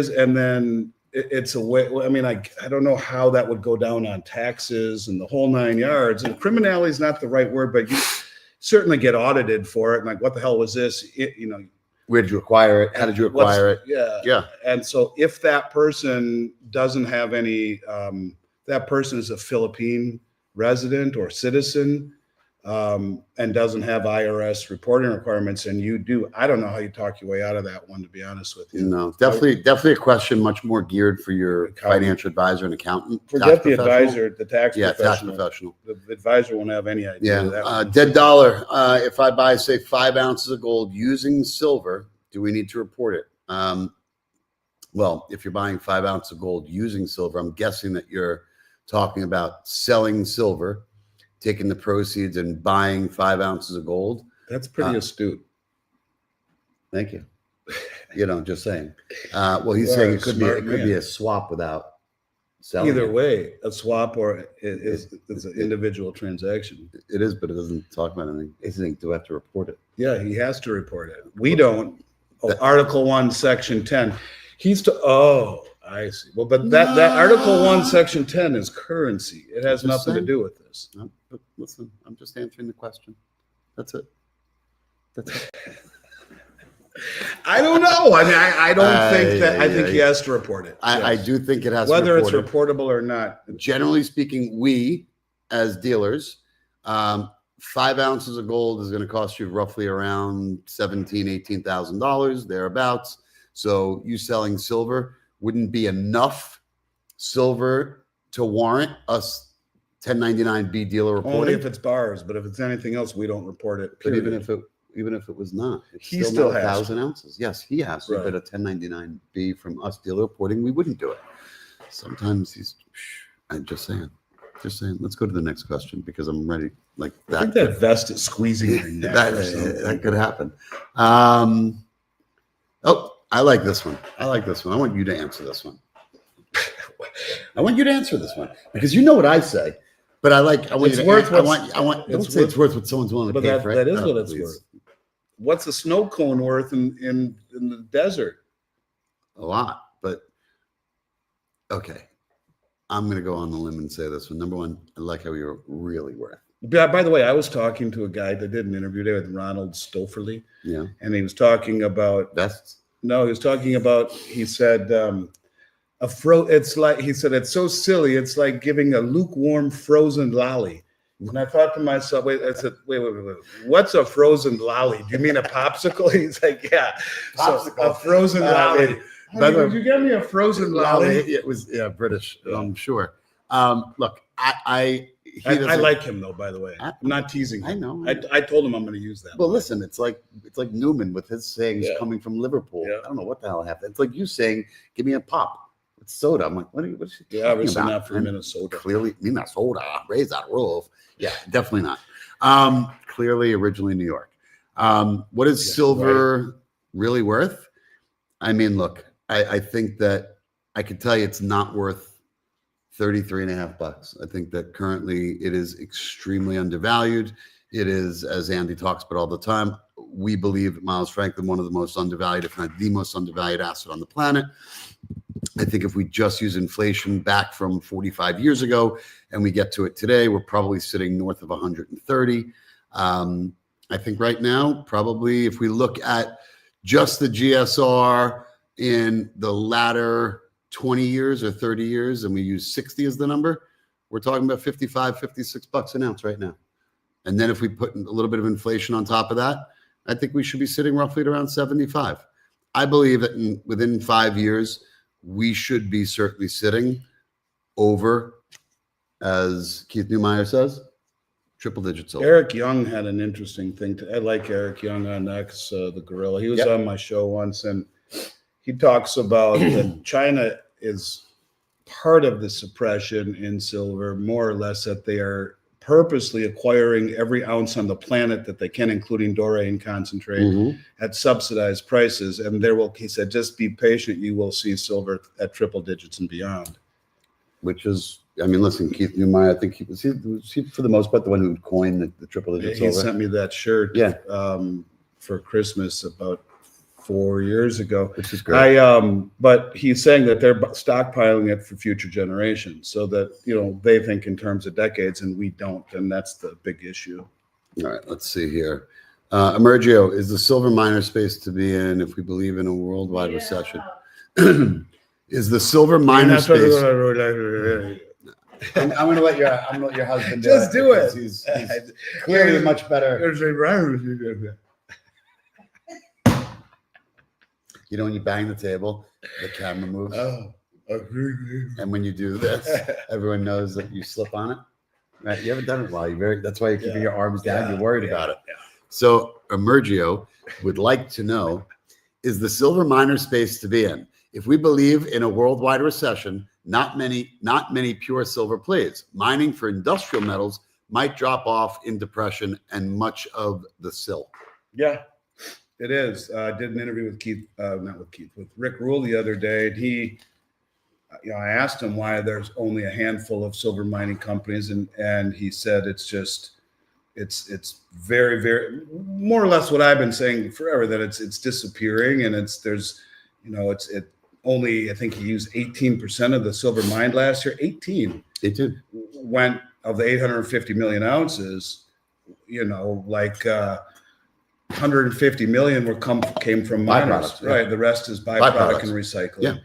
And then it's a way. I mean, I don't know how that would go down on taxes and the whole 9 yards. And criminality is not the right word, but you certainly get audited for it. And like, what the hell was this? Where did you acquire it? How did you acquire it? Yeah. And so if that person doesn't have any, that person is a Philippine resident or citizen, and doesn't have IRS reporting requirements, and you do, I don't know how you talk your way out of that one, to be honest with you. No, definitely a question much more geared for your financial advisor and accountant. Forget the advisor, the tax professional. Tax professional. The advisor won't have any idea. Yeah, dead dollar. If I buy, say, 5 ounces of gold using silver, do we need to report it? Well, if you're buying 5 ounces of gold using silver, I'm guessing that you're talking about selling silver, taking the proceeds and buying 5 ounces of gold. That's pretty astute. Thank you. Just saying. Well, he's saying it could be a swap without selling. Either way, a swap or it's an individual transaction. It is, but it doesn't talk about anything. He's saying, do I have to report it? Yeah, he has to report it. We don't. Article 1, Section 10. I see. Well, but that Article 1, Section 10 is currency. It has nothing to do with this. No, but listen, I'm just answering the question. That's it. I don't know. I mean, I don't think that. I think he has to report it. I do think it has whether to it's reportable or not. Generally speaking, we as dealers, 5 ounces of gold is going to cost you roughly around $18,000 thereabouts. So you selling silver wouldn't be enough silver to warrant us 1099B dealer reporting. Only if it's bars, but if it's anything else, we don't report it. But even if it was not, it's he still has 1,000 ounces. Yes, he has to. Right. But a 1099B from us dealer reporting, we wouldn't do it. Sometimes I'm just saying. Let's go to the next question because I'm ready. Like that. I think that vest is squeezing your neck. that could happen. I like this one. I want you to answer this one. I want you to answer this one because you know what I say. But it's worth what someone's willing to pay for it. That is what it's worth. What's a snow cone worth in the desert? A lot, but okay. I'm going to go on the limb and say this one. Number one, I like how you're really worth. By the way, I was talking to a guy that did an interview there with Ronald Stofferly. Yeah. And he was talking about vests. No, he was talking about, he said, it's so silly. It's like giving a lukewarm frozen lolly. And I thought to myself, wait, what's a frozen lolly? Do you mean a popsicle? He's like, yeah. Popsicle. So a frozen lolly. By the way, would you get me a frozen lolly? It was British, I'm sure. Look, I doesn't- like him though, by the way. I- I'm not teasing him. I know. I told him I'm going to use that. Well, listen, it's like Newman with his sayings Yeah. coming from Liverpool. Yeah. I don't know what the hell happened. It's like you saying, "Give me a pop with soda." I'm like, what's she Yeah, talking obviously about? not from And Minnesota. Clearly, Minnesota, raise that roof. Yeah, definitely not. Clearly, originally New York. What is Yeah, silver really worth? I mean, look, I think that I could tell you it's not worth $33.50. I think that currently it is extremely undervalued. It is, as Andy talks about all the time, we believe at Miles Franklin, one of the most undervalued, if not the most undervalued asset on the planet. I think if we just use inflation back from 45 years ago and we get to it today, we're probably sitting north of 130. I think right now, probably if we look at just the GSR in the latter 20 years or 30 years, and we use 60 as the number, we're talking about 55, 56 bucks an ounce right now. And then if we put a little bit of inflation on top of that, I think we should be sitting roughly at around 75. I believe that within 5 years, we should be certainly sitting over, as Keith Neumeyer says, triple digit silver. Eric Young had an interesting thing. I like Eric Young on X, the gorilla. He was on my show once, and he talks about that China is part of the suppression in silver, more or less that they are purposely acquiring every ounce on the planet that they can, including doré and concentrate, at subsidized prices. And he said, just be patient. You will see silver at triple digits and beyond. Which is, I mean, listen, Keith Neumeyer, I think he was for the most part the one who coined the triple digit silver. He sent me that shirt for Christmas about 4 years ago. Which is great. But he's saying that they're stockpiling it for future generations, so that they think in terms of decades and we don't, and that's the big issue. All right, let's see here. Emergio, is the silver miner space to be in if we believe in a worldwide recession? Is the silver miner space? I'm going to let your husband do Just it. do it. He's clearly much better. You know, when you bang the table, the camera moves. And when you do this, everyone knows that you slip on it. Right? You haven't done it while that's why you're keeping your arms down. You're worried about it. So Emergio would like to know, is the silver miner space to be in? If we believe in a worldwide recession, not many pure silver plays. Mining for industrial metals might drop off in depression and much of the SIL. Yeah. It is. I did an interview with Rick Rule the other day. And I asked him why there's only a handful of silver mining companies, and he said it's very, very more or less what I've been saying forever, that it's disappearing, and it's only, I think he used 18% of the silver mined last year. 18 went of the 850 million ounces. 150 million came from miners, right? The rest is byproduct and recycling. Yeah.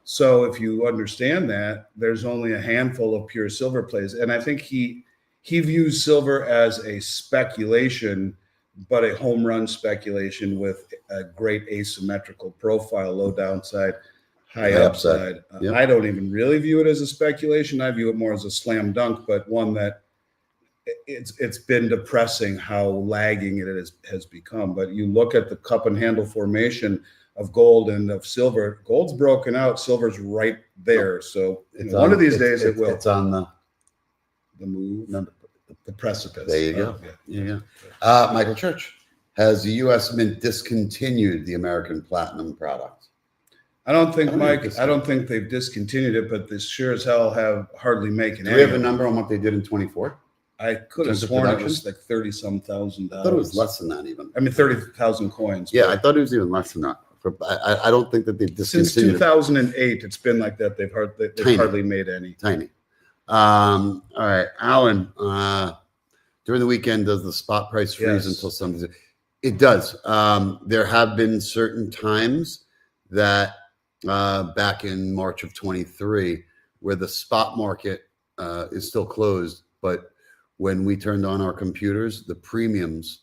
So if you understand that, there's only a handful of pure silver plays, and I think he views silver as a speculation, but a home run speculation with a great asymmetrical profile, low downside, high upside. I don't even really view it as a speculation. I view it more as a slam dunk, but one that it's been depressing how lagging it has become. But you look at the cup and handle formation of gold and of silver. Gold's broken out, silver's right there. So one of these days it will. It's on the move, the precipice. There you go. Yeah. Michael Church, has the U.S. Mint discontinued the American Platinum product? I don't think they've discontinued it, but they sure as hell have hardly making Do we have a number on what they did in 24? I could have sworn it was like $30-some thousand. I thought it was less than that even. I mean, 30,000 coins. Yeah, I thought it was even less than that. I don't think that they've discontinued. Since 2008, it's been like that. They've hardly made any. Tiny. All right, Alan. During the weekend, does the spot price freeze until Sunday? It does. There have been certain times that back in March of 23 where the spot market is still closed, but when we turned on our computers, the premiums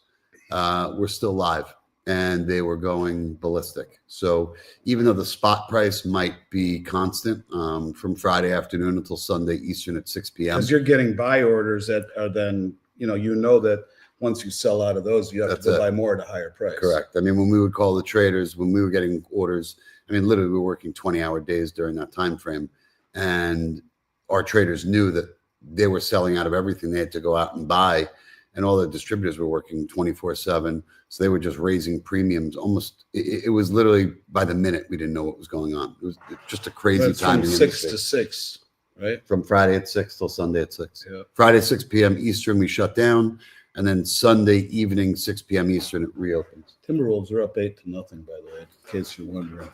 were still live. and they were going ballistic. So even though the spot price might be constant from Friday afternoon until Sunday Eastern at 6 p.m. Because you're getting buy orders that are then, that once you sell out of those, you have to go buy more at a higher price. Correct. I mean, when we would call the traders, when we were getting orders, I mean, literally we were working 20-hour days during that time frame. And our traders knew that they were selling out of everything they had to go out and buy. And all the distributors were working 24/7. So they were just raising premiums almost. It was literally by the minute. We didn't know what was going on. It was just a crazy That's time. from 6 to 6, right? From Friday at 6 till Sunday at 6. Yeah. Friday 6 p.m. Eastern, we shut down. And then Sunday evening, 6 p.m. Eastern, it reopens. Timberwolves are up 8-0, by the way, in case you're wondering.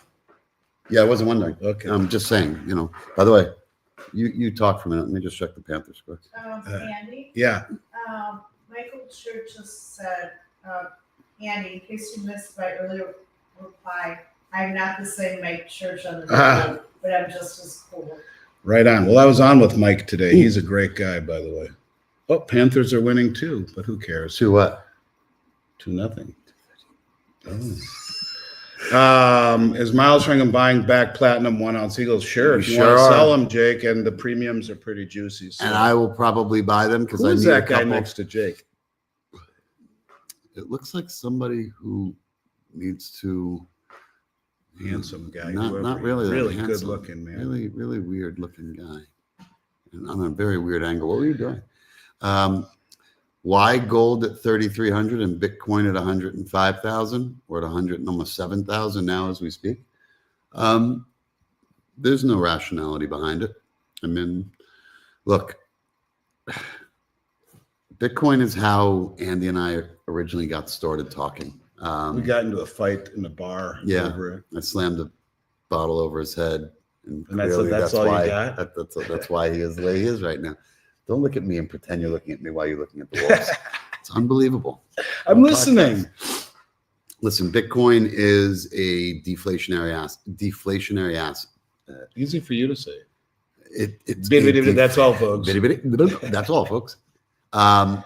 Yeah, I wasn't wondering. Okay. I'm just saying, by the way, you talk for a minute. Let me just check the Panthers score. Andy, Yeah. Michael Church just said, Andy, in case you missed my earlier reply, I'm not the same Mike Church on the video, but I'm just as cool. Right on. Well, I was on with Mike today. He's a great guy, by the way. Oh, Panthers are winning too, but who cares? 2 what? 2-0. Oh. Is Miles Ringham buying back platinum 1 ounce Eagles? Sure. If you want to sell them, Jake, and the premiums are pretty juicy. So. And I will probably buy them because I need that a couple. guy next to Jake? It looks like somebody who needs to. Handsome guy. Not really. Really handsome. good looking, man. Really, really weird looking guy. And on a very weird angle. What were you doing? Why gold at 3,300 and Bitcoin at 105,000 or at 100 and almost 7,000 now as we speak? There's no rationality behind it. I mean, look, Bitcoin is how Andy and I originally got started talking. We got into a fight in a bar. Yeah, over it. I slammed a bottle over his head, and that's all why, you got? That's why he is the way he is right now. Don't look at me and pretend you're looking at me while you're looking at the walls. It's unbelievable. I'm listening. Listen, Bitcoin is a deflationary asset. Easy for you to say. It's that's all, folks. That's all, folks. And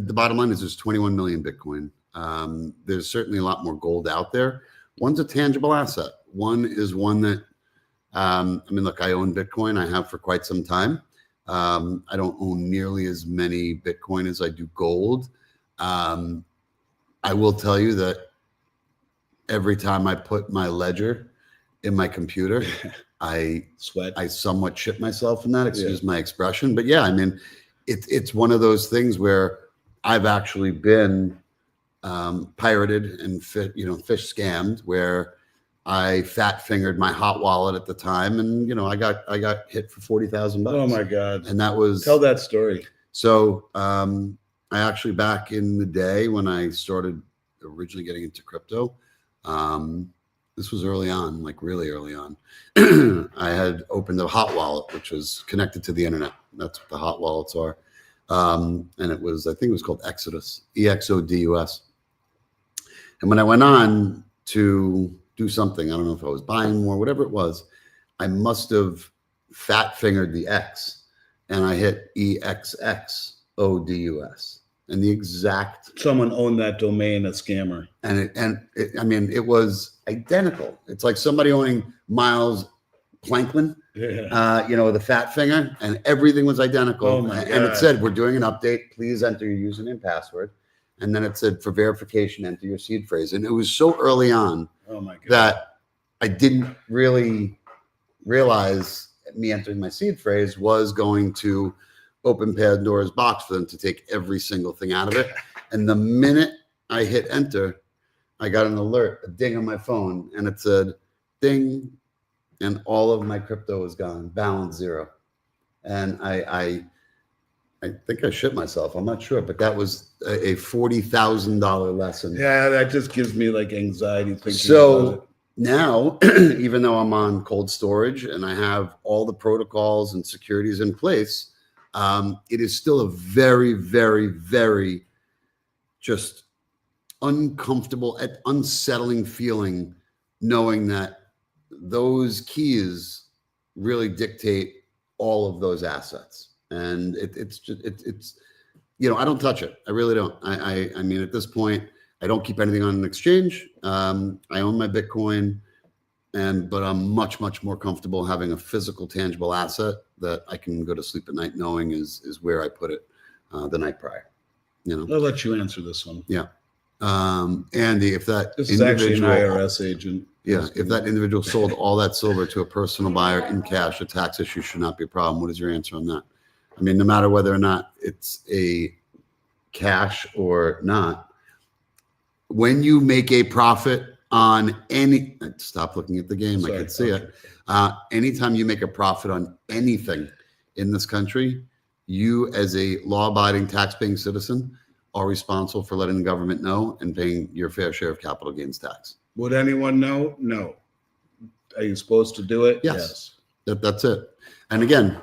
the bottom line is there's 21 million Bitcoin. There's certainly a lot more gold out there. One's a tangible asset. One is one that, look, I own Bitcoin. I have for quite some time. I don't own nearly as many Bitcoin as I do gold. I will tell you that every time I put my ledger in my computer, I sweat. I somewhat shit myself in that, excuse my expression. But yeah, it's one of those things where I've actually been pirated and fish scammed, where I fat fingered my hot wallet at the time, and I got hit for $40,000. Oh my God! And that was tell that story. So I actually, back in the day when I started originally getting into crypto, this was early on, like really early on. I had opened a hot wallet, which was connected to the internet. That's what the hot wallets are. And I think it was called Exodus, EXODUS. And when I went on to do something, I don't know if I was buying more, whatever it was, I must have fat fingered the X, and I hit EXXODUS. And the exact, someone owned that domain, a scammer. It was identical. It's like somebody owning Miles Planklin, with a fat finger, and everything was identical. Oh my God. And it said, "We're doing an update. Please enter your username and password." And then it said, "For verification, enter your seed phrase." And it was so early on that I didn't really realize me entering my seed phrase was going to open Pandora's box for them to take every single thing out of it. And the minute I hit enter, I got an alert, a ding on my phone, and it said, ding, and all of my crypto was gone, balance zero. And I think I shit myself. I'm not sure, but that was a $40,000 lesson. Yeah, that just gives me like anxiety thinking about it. So now, even though I'm on cold storage and I have all the protocols and securities in place, it is still a very, very, very just uncomfortable, unsettling feeling, knowing that those keys really dictate all of those assets. And it's I don't touch it. I really don't. I mean, at this point, I don't keep anything on an exchange. I own my Bitcoin, but I'm much, much more comfortable having a physical, tangible asset that I can go to sleep at night knowing is where I put it the night prior. I'll let you answer this one. Yeah. Andy, if that This is actually an IRS agent. Yeah, if that individual sold all that silver to a personal buyer in cash, a tax issue should not be a problem. What is your answer on that? I mean, no matter whether or not it's a cash or not, when you make a profit on stop looking at the game, I can see it. Anytime you make a profit on anything in this country, you as a law-abiding tax-paying citizen are responsible for letting the government know and paying your fair share of capital gains tax. Would anyone know? No. Are you supposed to do it? Yes. That's it. And again,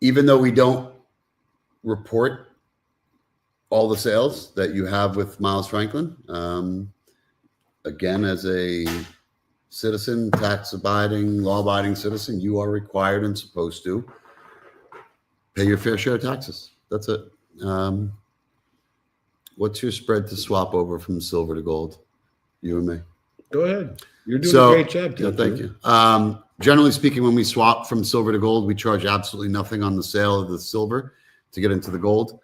even though we don't report all the sales that you have with Miles Franklin, again, as a citizen, tax-abiding, law-abiding citizen, you are required and supposed to pay your fair share of taxes. That's it. What's your spread to swap over from silver to gold? You and me. Go ahead. You're doing a great job. Yeah, thank you. Generally speaking, when we swap from silver to gold, we charge absolutely nothing on the sale of the silver to get into the gold.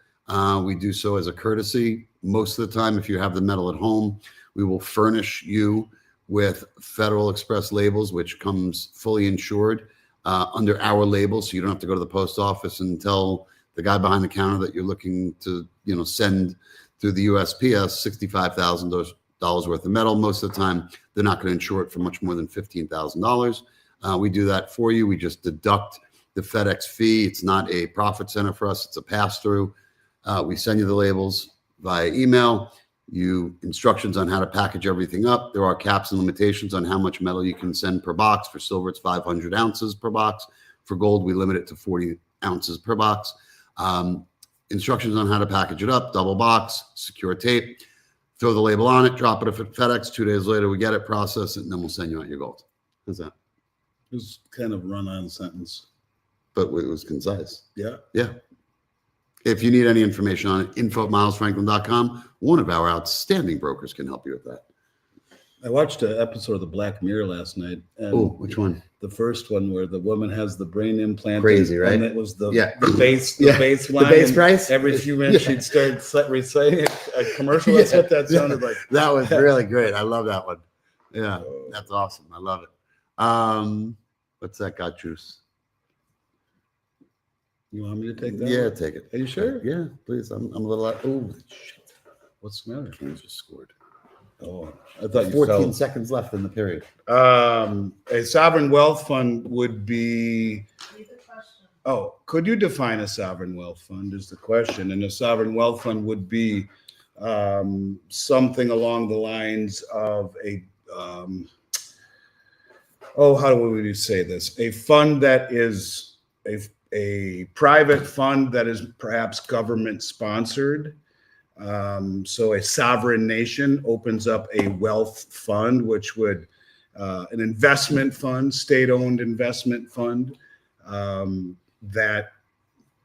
We do so as a courtesy. Most of the time, if you have the metal at home, we will furnish you with Federal Express labels, which comes fully insured under our label, so you don't have to go to the post office and tell the guy behind the counter that you're looking to, send through the USPS $65,000 worth of metal. Most of the time, they're not going to insure it for much more than $15,000. We do that for you. We just deduct the FedEx fee. It's not a profit center for us. It's a pass-through. We send you the labels via email. Instructions on how to package everything up. There are caps and limitations on how much metal you can send per box. For silver, it's 500 ounces per box. For gold, we limit it to 40 ounces per box. Instructions on how to package it up, double box, secure tape, throw the label on it, drop it at FedEx. 2 days later, we get it, process it, and then we'll send you out your gold. How's that? It was kind of run-on sentence. But it was concise. Yeah. Yeah. If you need any information on it, info@milesfranklin.com. One of our outstanding brokers can help you with that. I watched an episode of The Black Mirror last night. Oh, which one? The first one where the woman has the brain implant. Crazy, right? And it was the baseline. The base price? Every few minutes she'd start reciting a commercial. That's what that sounded like. That was really great. I love that one. Yeah, that's awesome. I love it. What's that got juice? You want me to take that? Yeah, one? take it. Are you sure? Yeah, please. I'm a little out. Oh, shit. What's the matter? Kansas scored. Oh, I thought you 14 seconds left in the period. A sovereign wealth fund would be. Read the question. Oh, could you define a sovereign wealth fund? Is the question, and a sovereign wealth fund would be something along the lines of a. How do we say this? A fund that is a private fund that is perhaps government sponsored. So a sovereign nation opens up a wealth fund, which would an investment fund, state-owned investment fund that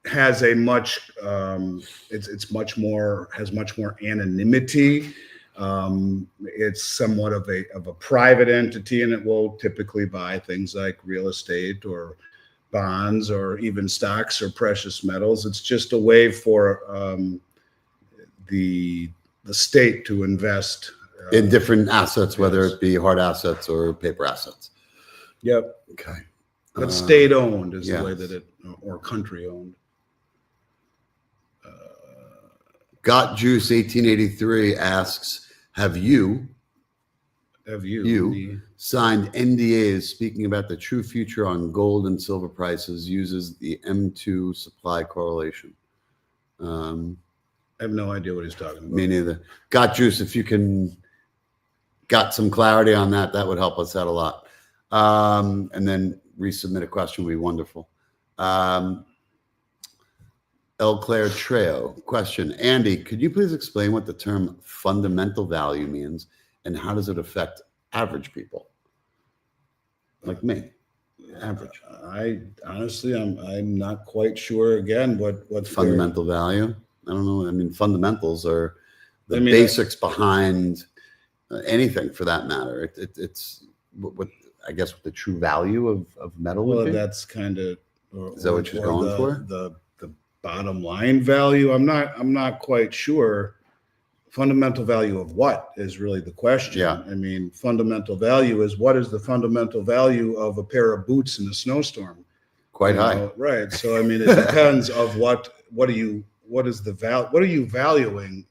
has a much has much more anonymity. It's somewhat of a private entity, and it will typically buy things like real estate or bonds or even stocks or precious metals. It's just a way for the state to invest in different assets, whether it be hard assets or paper assets. Yep. Okay. But state owned is yes. the way that or country owned. Got Juice 1883 asks, have you signed NDAs speaking about the true future on gold and silver prices, uses the M2 supply correlation? I have no idea what he's talking about. Me neither. Got Juice, if you can got some clarity on that, that would help us out a lot. And then resubmit a question would be wonderful. El Claire Treo, question. Andy, could you please explain what the term fundamental value means and how does it affect average people? Like me, average. I honestly, I'm not quite sure again what's fundamental value. I don't know. I mean, fundamentals are the I mean, basics behind anything for that matter. It's what I guess what the true value of metal would Well, be. that's kind of Is that what she's going for? The bottom line value. I'm not quite sure. Fundamental value of what is really the question. Yeah. I mean, fundamental value is what is the fundamental value of a pair of boots in a snowstorm? Quite You high. know, right? So I mean, it depends of what are you valuing?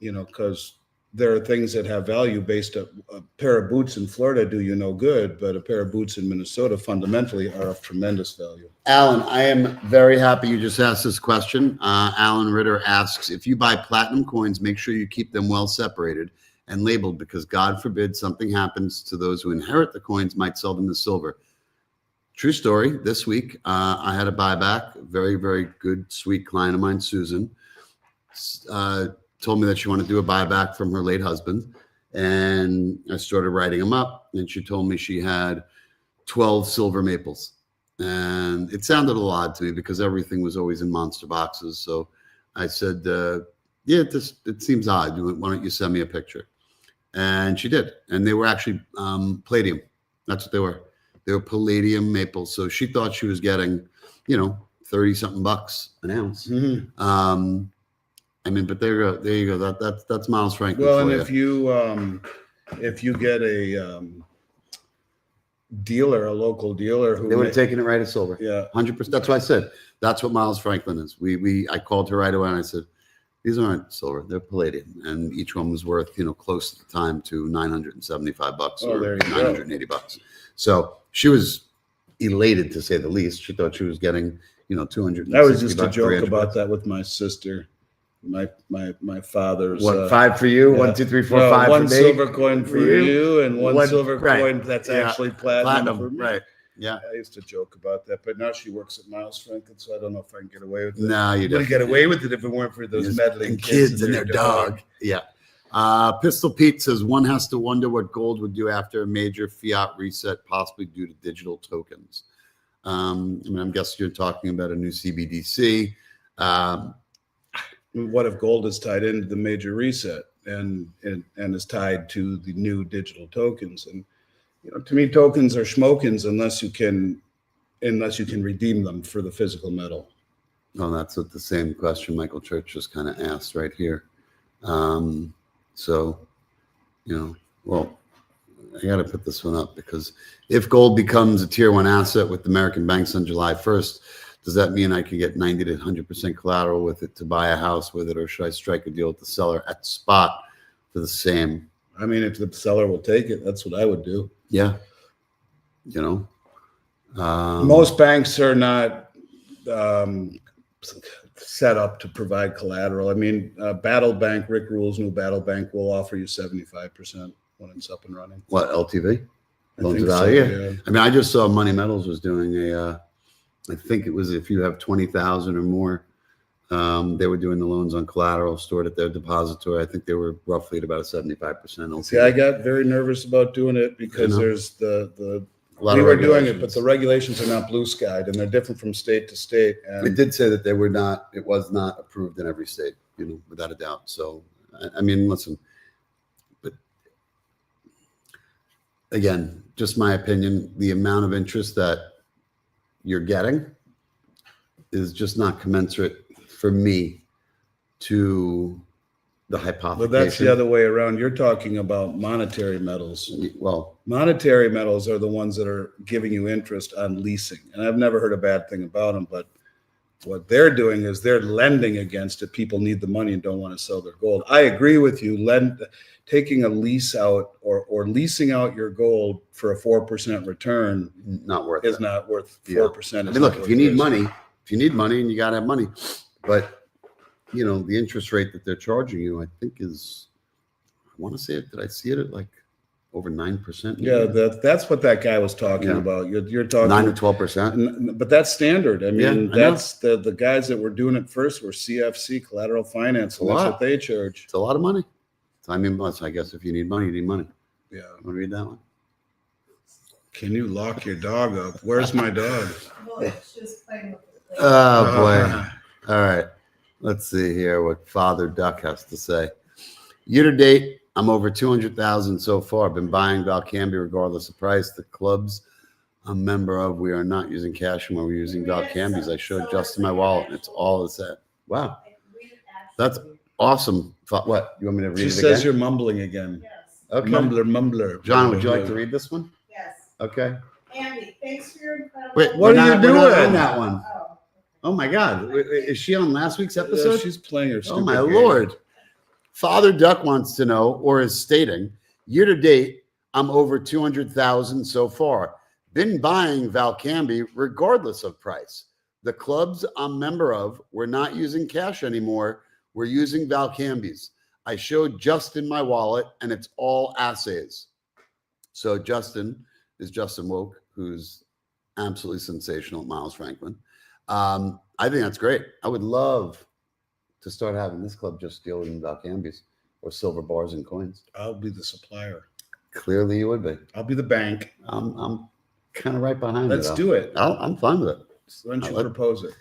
You know, because there are things that have value based on a pair of boots in Florida do you no good, but a pair of boots in Minnesota fundamentally are of tremendous value. Alan, I am very happy you just asked this question. Alan Ritter asks, if you buy platinum coins, make sure you keep them well separated and labeled, because God forbid something happens to those who inherit the coins, might sell them as silver. True story. This week, I had a buyback. Very, very good, sweet client of mine, Susan, told me that she wanted to do a buyback from her late husband. And I started writing them up. And she told me she had 12 silver maples. And it sounded a lot to me because everything was always in monster boxes. So I said, yeah, it seems odd. Why don't you send me a picture? And she did. And they were actually palladium. That's what they were. They were palladium maples. So she thought she was getting, 30 something bucks an ounce. Mm-hmm. I mean, but there you go. That's Miles Franklin. Well, and for if you get a a local dealer who they would have taken it right as silver. Yeah, 100%. That's what I said. That's what Miles Franklin is. I called her right away and I said, these aren't silver, they're palladium, and each one was worth close to the time to $975 Oh, there or you go. $980. So she was elated, to say the least. She thought she was getting 200. I was just a joke about that with my sister. My father's What, 5 for you? yeah. 1, 2, 3, 4, No, 5 one for me. silver coin for you and one silver right. coin that's Yeah. actually platinum for me. Right. Yeah. I used to joke about that, but now she works at Miles Franklin, so I don't know if I can get away with it. No, you Would don't get away with it if it weren't for those meddling kids and their dog. Yeah. Pistol Pete says one has to wonder what gold would do after a major fiat reset, possibly due to digital tokens. I'm guessing you're talking about a new CBDC. What if gold is tied into the major reset and is tied to the new digital tokens? And to me, tokens are schmokins unless you can redeem them for the physical metal. Well, that's what the same question Michael Church just kind of asked right here. Well, I got to put this one up, because if gold becomes a tier 1 asset with American banks on July 1st, does that mean I could get 90 to 100% collateral with it to buy a house with it, or should I strike a deal with the seller at spot for the same? I mean, if the seller will take it, that's what I would do. Yeah. Most banks are not set up to provide collateral. I mean, Battle Bank, Rick Rule's new Battle Bank will offer you 75% when it's up and running. What, LTV? Loan to think so, value? yeah. I mean, I just saw Money Metals was doing I think it was if you have 20,000 or more, they were doing the loans on collateral stored at their depository. I think they were roughly at about a 75% LTV. See, I got very nervous about doing it because there's we were doing it, but the regulations are not blue skied and they're different from state to state. And it did say that it was not approved in every state, without a doubt. So, I mean, listen, but again, just my opinion, the amount of interest that you're getting is just not commensurate for me to the hypothesis. But that's the other way around. You're talking about monetary metals. Well, monetary metals are the ones that are giving you interest on leasing. And I've never heard a bad thing about them, but what they're doing is they're lending against it. People need the money and don't want to sell their gold. I agree with you. Taking a lease out or leasing out your gold for a 4% return not worth is it. not worth 4%. I mean, look, if you need money and you got to have money, but the interest rate that they're charging you, I think is, I want to say it. Did I see it at like over 9%? Yeah, that's what that guy was talking about. You're talking 9 to 12%. But that's standard. I mean, I that's the guys that were doing it first were CFC, Collateral Finance, and that's what they charge. It's a lot of money. I mean, I guess if you need money, you need money. Yeah. Want to read that one? Can you lock your dog up? Where's my dog? Well, she was playing with it. Oh boy. All right. Let's see here what Father Duck has to say. Year to date, I'm over 200,000 so far. Been buying Valcambi regardless of price. The clubs I'm a member of, we are not using cash anymore. We're using Valcambis. I showed Justin my wallet, and it's all it's at. Wow, that's awesome. What, you want me to read She it says again? you're mumbling again. Yes, Okay. Mumbler. John, would you like to read this one? yes. Okay. Andy, thanks for your incredible. Wait, What are you we're not doing? on that one. Oh. Oh my God. Is she on last week's episode? She's playing her Oh stupid my game. Lord. Father Duck wants to know, or is stating, year to date, I'm over 200,000 so far. Been buying Valcambi regardless of price. The clubs I'm member of, we're not using cash anymore. We're using Valcambis. I showed Justin my wallet, and it's all assays. So Justin is Justin Woke, who's absolutely sensational at Miles Franklin. I think that's great. I would love to start having this club just dealing Valcambis or silver bars and coins. I'll be the supplier. Clearly, you would be. I'll be the bank. I'm kind of right behind Let's you. do it. I'm fine with it. Why don't you propose it?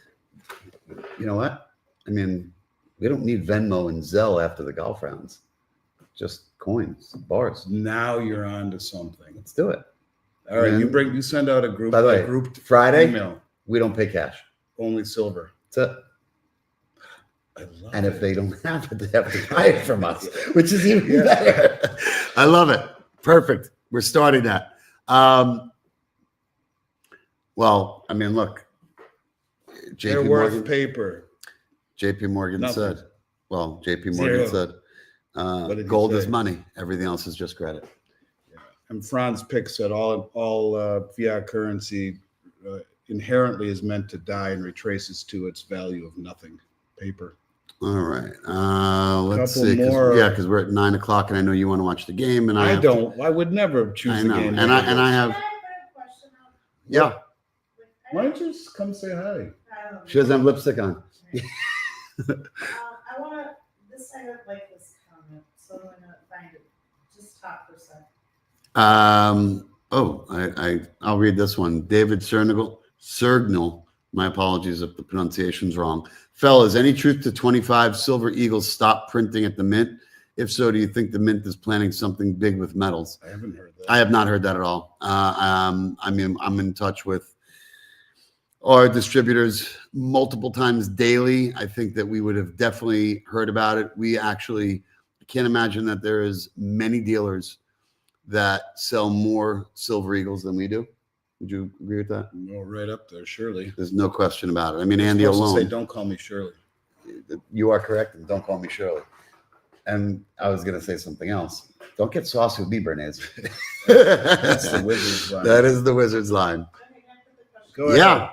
You know what? I mean, we don't need Venmo and Zelle after the golf rounds. Just coins, bars. Now you're on to something. Let's do it. All right, And- you send out a group. By the way, a grouped Friday, email. we don't pay cash. Only silver. That's it. I love And it. if they don't have it, they have to buy it from us, which is even Yeah. better. I love it. Perfect. We're starting that. Well, I mean, look, They're JP worth Morgan, paper. JP Morgan Nothing. said, well, JP Morgan Zero. said, did he gold is say? money. Everything else is just credit. And Franz Pick said all fiat currency inherently is meant to die and retraces to its value of nothing. Paper. All right. Let's Couple see. more. Because we're at 9 o'clock and I know you want to watch the game. And I have don't. I would never choose I the know. game. And I Can I have, put a question out? yeah, Why don't you just come say hi? I don't know. she doesn't have lipstick on. I want to, I don't like this comment, so I'm going to find it. Just talk for a second. I'll read this one. David Sergnal, my apologies if the pronunciation's wrong. Fellas, any truth to 25 Silver Eagles stop printing at the mint? If so, do you think the mint is planning something big with metals? I haven't heard that. I have not heard that at all. I mean, I'm in touch with our distributors multiple times daily. I think that we would have definitely heard about it. We actually can't imagine that there is many dealers that sell more Silver Eagles than we do. Would you agree with that? No, right up there, Shirley. There's no question about it. I mean, You're Andy supposed to alone. say, don't call me Shirley. You are correct, and don't call me Shirley. And I was going to say something else. Don't get saucy with me, Bernays. That's the Wizards line. That is the Wizards line. Okay, can I put the question? Go ahead. Yeah.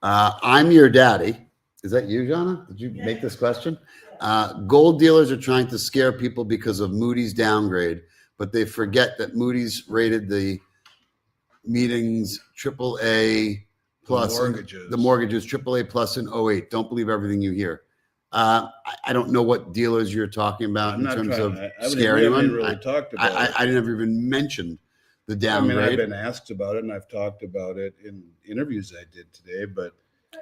I'm your daddy. Is that you, Jana? Did you make this question? Gold dealers are trying to scare people because of Moody's downgrade, but they forget that Moody's rated the meetings AAA plus Mortgages. the mortgages AAA plus in 08. Don't believe everything you hear. I don't know what dealers you're talking about I'm in not terms trying. of I haven't scaring anyone. really talked about it. I never even mentioned the I mean, I've downgrade. been asked about it, and I've talked about it in interviews I did today. But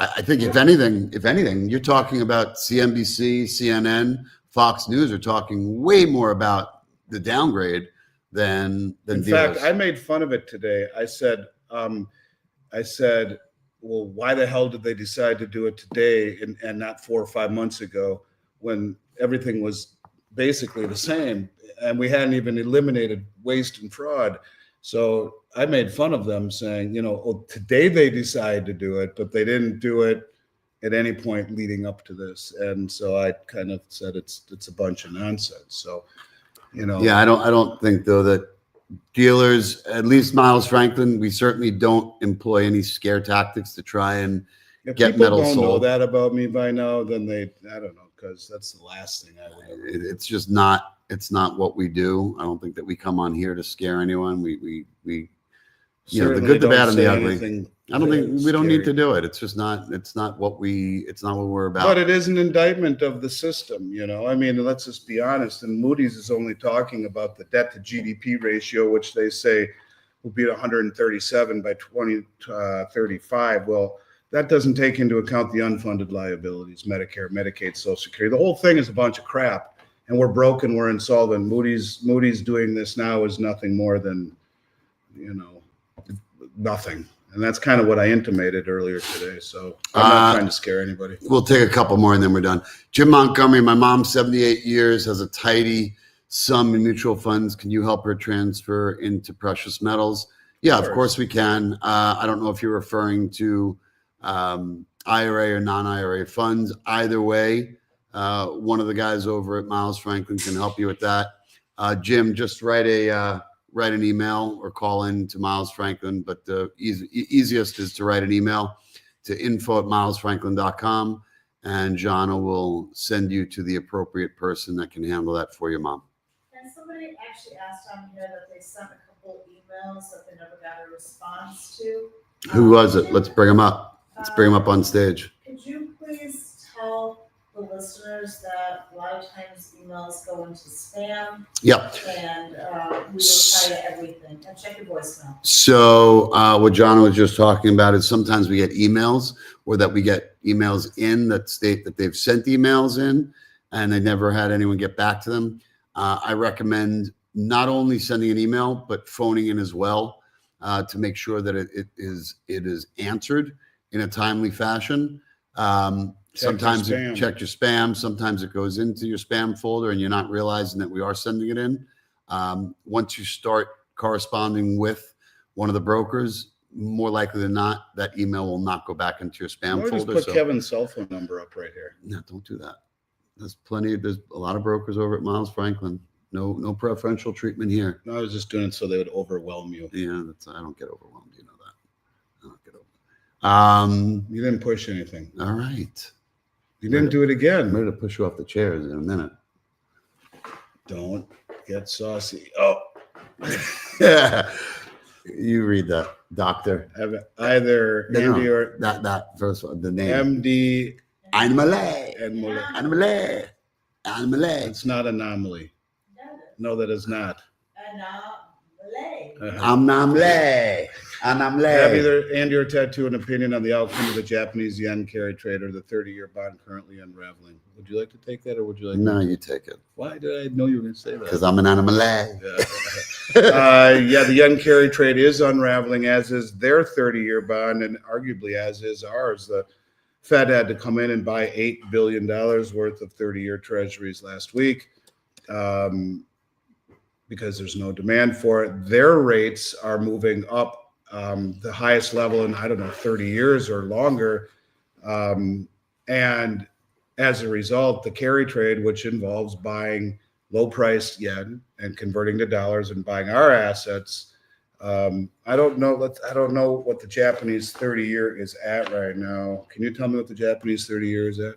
I think if anything, you're talking about CNBC, CNN, Fox News are talking way more about the downgrade than in dealers. fact, I made fun of it today. I said, well, why the hell did they decide to do it today and not 4 or 5 months ago when everything was basically the same and we hadn't even eliminated waste and fraud? So I made fun of them saying, today they decided to do it, but they didn't do it at any point leading up to this. And so I kind of said it's a bunch of nonsense. So, Yeah, I don't think though that dealers, at least Miles Franklin, we certainly don't employ any scare tactics to try and if get people metal don't know sold. that about me by now, then I don't know, because that's the last thing I would ever do. It's just not. It's not what we do. I don't think that we come on here to scare anyone. We the Certainly good, the don't bad, and the say ugly. anything I don't think we don't need scary. to do it. It's just not. It's not what we're about. But it is an indictment of the system, I mean, let's just be honest. And Moody's is only talking about the debt to GDP ratio, which they say will be at 137 by 2035. Well, that doesn't take into account the unfunded liabilities, Medicare, Medicaid, Social Security. The whole thing is a bunch of crap. and we're broken, we're insolvent. Moody's doing this now is nothing more than, nothing. And that's kind of what I intimated earlier today. So I'm not trying to scare anybody. We'll take a couple more and then we're done. Jim Montgomery, my mom, 78 years, has a tidy sum in mutual funds. Can you help her transfer into precious metals? Yeah, of course we can. I don't know if you're referring to IRA or non-IRA funds. Either way, one of the guys over at Miles Franklin can help you with that. Jim, just write an email or call in to Miles Franklin, but the easiest is to write an email to info@milesfranklin.com, and Jana will send you to the appropriate person that can handle that for your mom. And somebody actually asked on here that they sent a couple emails that they never got a response to. Who was it? Let's bring him up. Let's bring him up on stage. Could you please tell the listeners that a lot of times emails go into spam? Yep. And we reply to everything. And check your voicemail. So what Jana was just talking about is sometimes we get emails, or that we get emails in that state that they've sent emails in and they never had anyone get back to them. I recommend not only sending an email, but phoning in as well to make sure that it is answered in a timely fashion. Sometimes you check your spam. Sometimes it goes into your spam folder and you're not realizing that we are sending it in. Once you start corresponding with one of the brokers, more likely than not, that email will not go back into your spam folder. Just put Kevin's cell phone number up right here. No, don't do that. There's a a lot of brokers over at Miles Franklin. No preferential treatment here. No, I was just doing it so they would overwhelm you. Yeah, I don't get overwhelmed. You know that. I don't get overwhelmed. You didn't push anything. All right. You didn't do it again. I'm ready to push you off the chairs in a minute. Don't get saucy. Oh. Yeah. You read that, doctor. Either Andy or that first one, the name. MD Animale. and Animale. Animale. It's not anomaly. No, that is not. Amnamle. Have either Andy or Tattoo an opinion on the outcome of the Japanese yen carry trade or the 30-year bond currently unraveling? Would you like to take that, or would you like? No, you take it. Why did I know you were going to say that? Because I'm an animale. Yeah, the yen carry trade is unraveling, as is their 30-year bond, and arguably as is ours. The Fed had to come in and buy $8 billion worth of 30-year treasuries last week because there's no demand for it. Their rates are moving up the highest level in, 30 years or longer. And as a result, the carry trade, which involves buying low-priced yen and converting to dollars and buying our assets, I don't know what the Japanese 30-year is at right now. Can you tell me what the Japanese 30-year is at?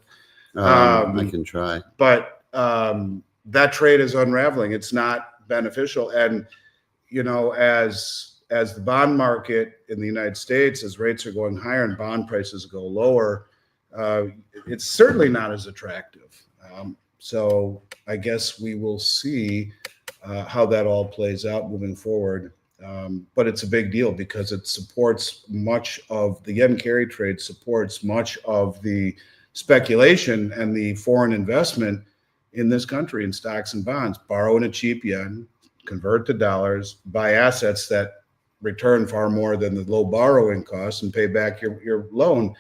I can try. But that trade is unraveling. It's not beneficial. And, as the bond market in the United States, as rates are going higher and bond prices go lower, it's certainly not as attractive. So I guess we will see how that all plays out moving forward. But it's a big deal because it supports much of the yen carry trade, supports much of the speculation and the foreign investment in this country in stocks and bonds. Borrow in a cheap yen, convert to dollars, buy assets that return far more than the low borrowing costs, and pay back your loan.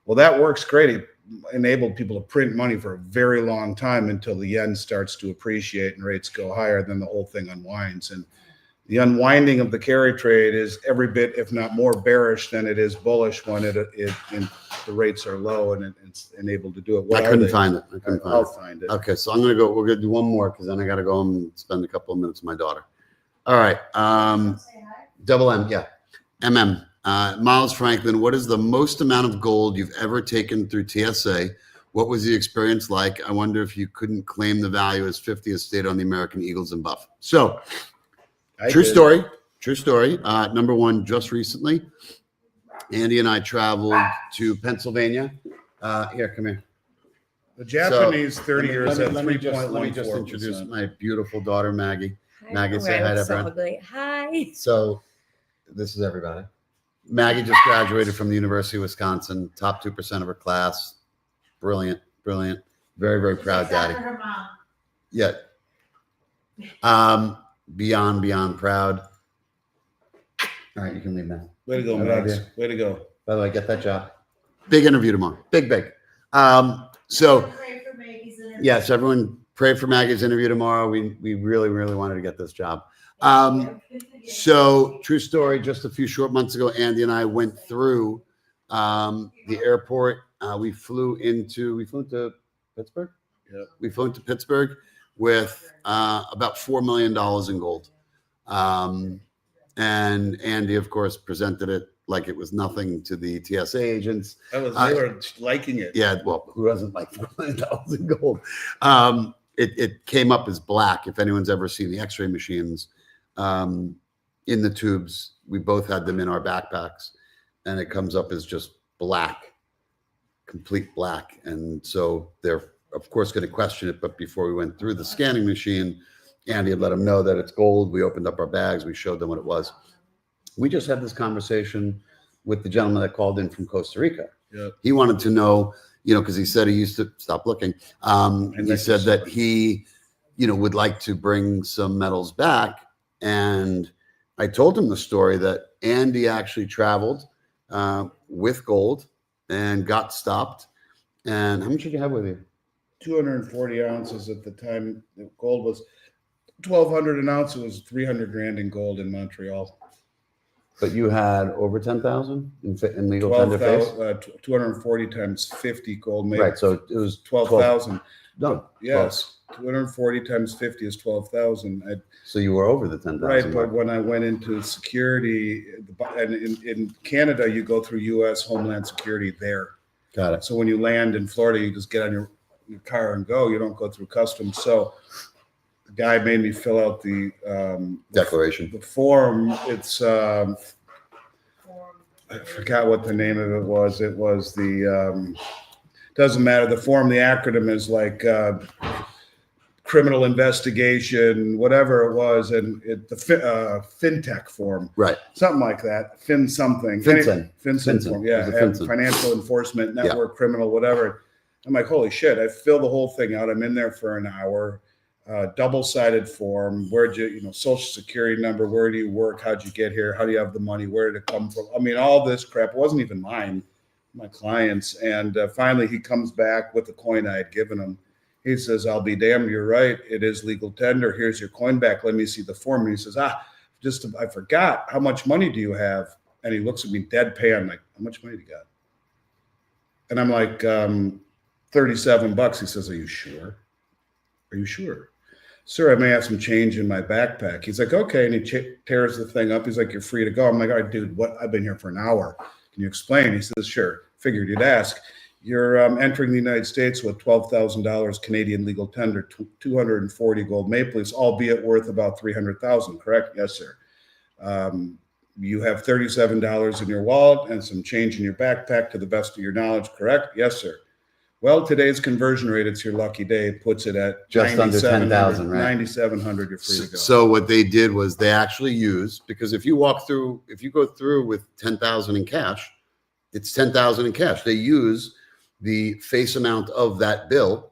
Well, that works great. It enabled people to print money for a very long time until the yen starts to appreciate and rates go higher, then the whole thing unwinds. And the unwinding of the carry trade is every bit, if not more, bearish than it is bullish when the rates are low and it's enabled to do it. I couldn't find it. I'll find it. Okay, so we're going to do one more because then I got to go home and spend a couple of minutes with my daughter. All right. Double M, yeah. MM. Miles Franklin, what is the most amount of gold you've ever taken through TSA? What was the experience like? I wonder if you couldn't claim the value as 50th state on the American Eagles and Buff. So, true story. Number one, just recently, Andy and I traveled to Pennsylvania. Here, come here. The Japanese 30 years at 3.14%. Let me just introduce my beautiful daughter, Maggie. Maggie, say hi to everyone. So hi. So, this is everybody. Maggie just graduated from the University of Wisconsin, top 2% of her class. Brilliant. Very, very proud daddy. Her mom. Yeah. Beyond proud. All right, you can leave now. Way to go, I love Max. you. Way to go. By the way, get that job. Big interview tomorrow. Big. So Pray for Maggie's interview. yes, everyone pray for Maggie's interview tomorrow. We really wanted to get this job. So true story, just a few short months ago, Andy and I went through the airport. We flew into Pittsburgh. Yeah. We flew into Pittsburgh with about $4 million in gold. And Andy, of course, presented it like it was nothing to the TSA agents. They were liking it. Yeah, well, who doesn't like $4 million in gold? It came up as black. If anyone's ever seen the X-ray machines in the tubes, we both had them in our backpacks, and it comes up as just black, complete black. And so they're, of course, going to question it. But before we went through the scanning machine, Andy had let them know that it's gold. We opened up our bags. We showed them what it was. We just had this conversation with the gentleman that called in from Costa Rica. Yep. He wanted to know, because he said he used to stop looking. He said that he, would like to bring some metals back. And I told him the story that Andy actually traveled with gold and got stopped. And how much did you have with you? 240 ounces at the time. Gold was $1,200 an ounce. It was 300 grand in gold in Montreal. But you had over 10,000 in legal tender face? 240 times 50 gold made. Right, so it was 12,000. No. Yes, 240 times 50 is 12,000. So you were over the 10,000. Right, but when I went into security, and in Canada, you go through U.S. Homeland Security there. Got it. So when you land in Florida, you just get on your car and go. You don't go through customs. So the guy made me fill out the Declaration. the form. It's I forgot what the name of it was. It was the doesn't matter. The form, the acronym is like criminal investigation, whatever it was, and the fintech form, Right. something like that. FinCEN form, yeah. It was a FinCEN. Financial Enforcement Network, criminal, whatever. I'm like, holy shit! I filled the whole thing out. I'm in there for an hour. Double-sided form. Where'd you, social security number? Where do you work? How'd you get here? How do you have the money? Where did it come from? I mean, all this crap. It wasn't even mine, my clients. And finally, he comes back with the coin I had given him. He says, "I'll be damned. You're right. It is legal tender. Here's your coin back. Let me see the form." And he says, I forgot. How much money do you have? And he looks at me deadpan, like, "How much money do you got?" And I'm like, $37. He says, "Are you sure? Are you sure?" "Sir, I may have some change in my backpack." He's like, "Okay." And he tears the thing up. He's like, "You're free to go." I'm like, "All right, dude, what? I've been here for an hour. Can you explain?" He says, "Sure. Figured you'd ask. You're entering the United States with $12,000 Canadian legal tender, 240 gold maple leafs, albeit worth about 300,000, correct?" "Yes, sir." "You have $37 in your wallet and some change in your backpack to the best of your knowledge, correct?" "Yes, sir." "Well, today's conversion rate, it's your lucky day, puts it at Just under 10,000, right? 9,700, you're free to go." So what they did was they actually used, because if you go through with 10,000 in cash, it's 10,000 in cash. They use the face amount of that bill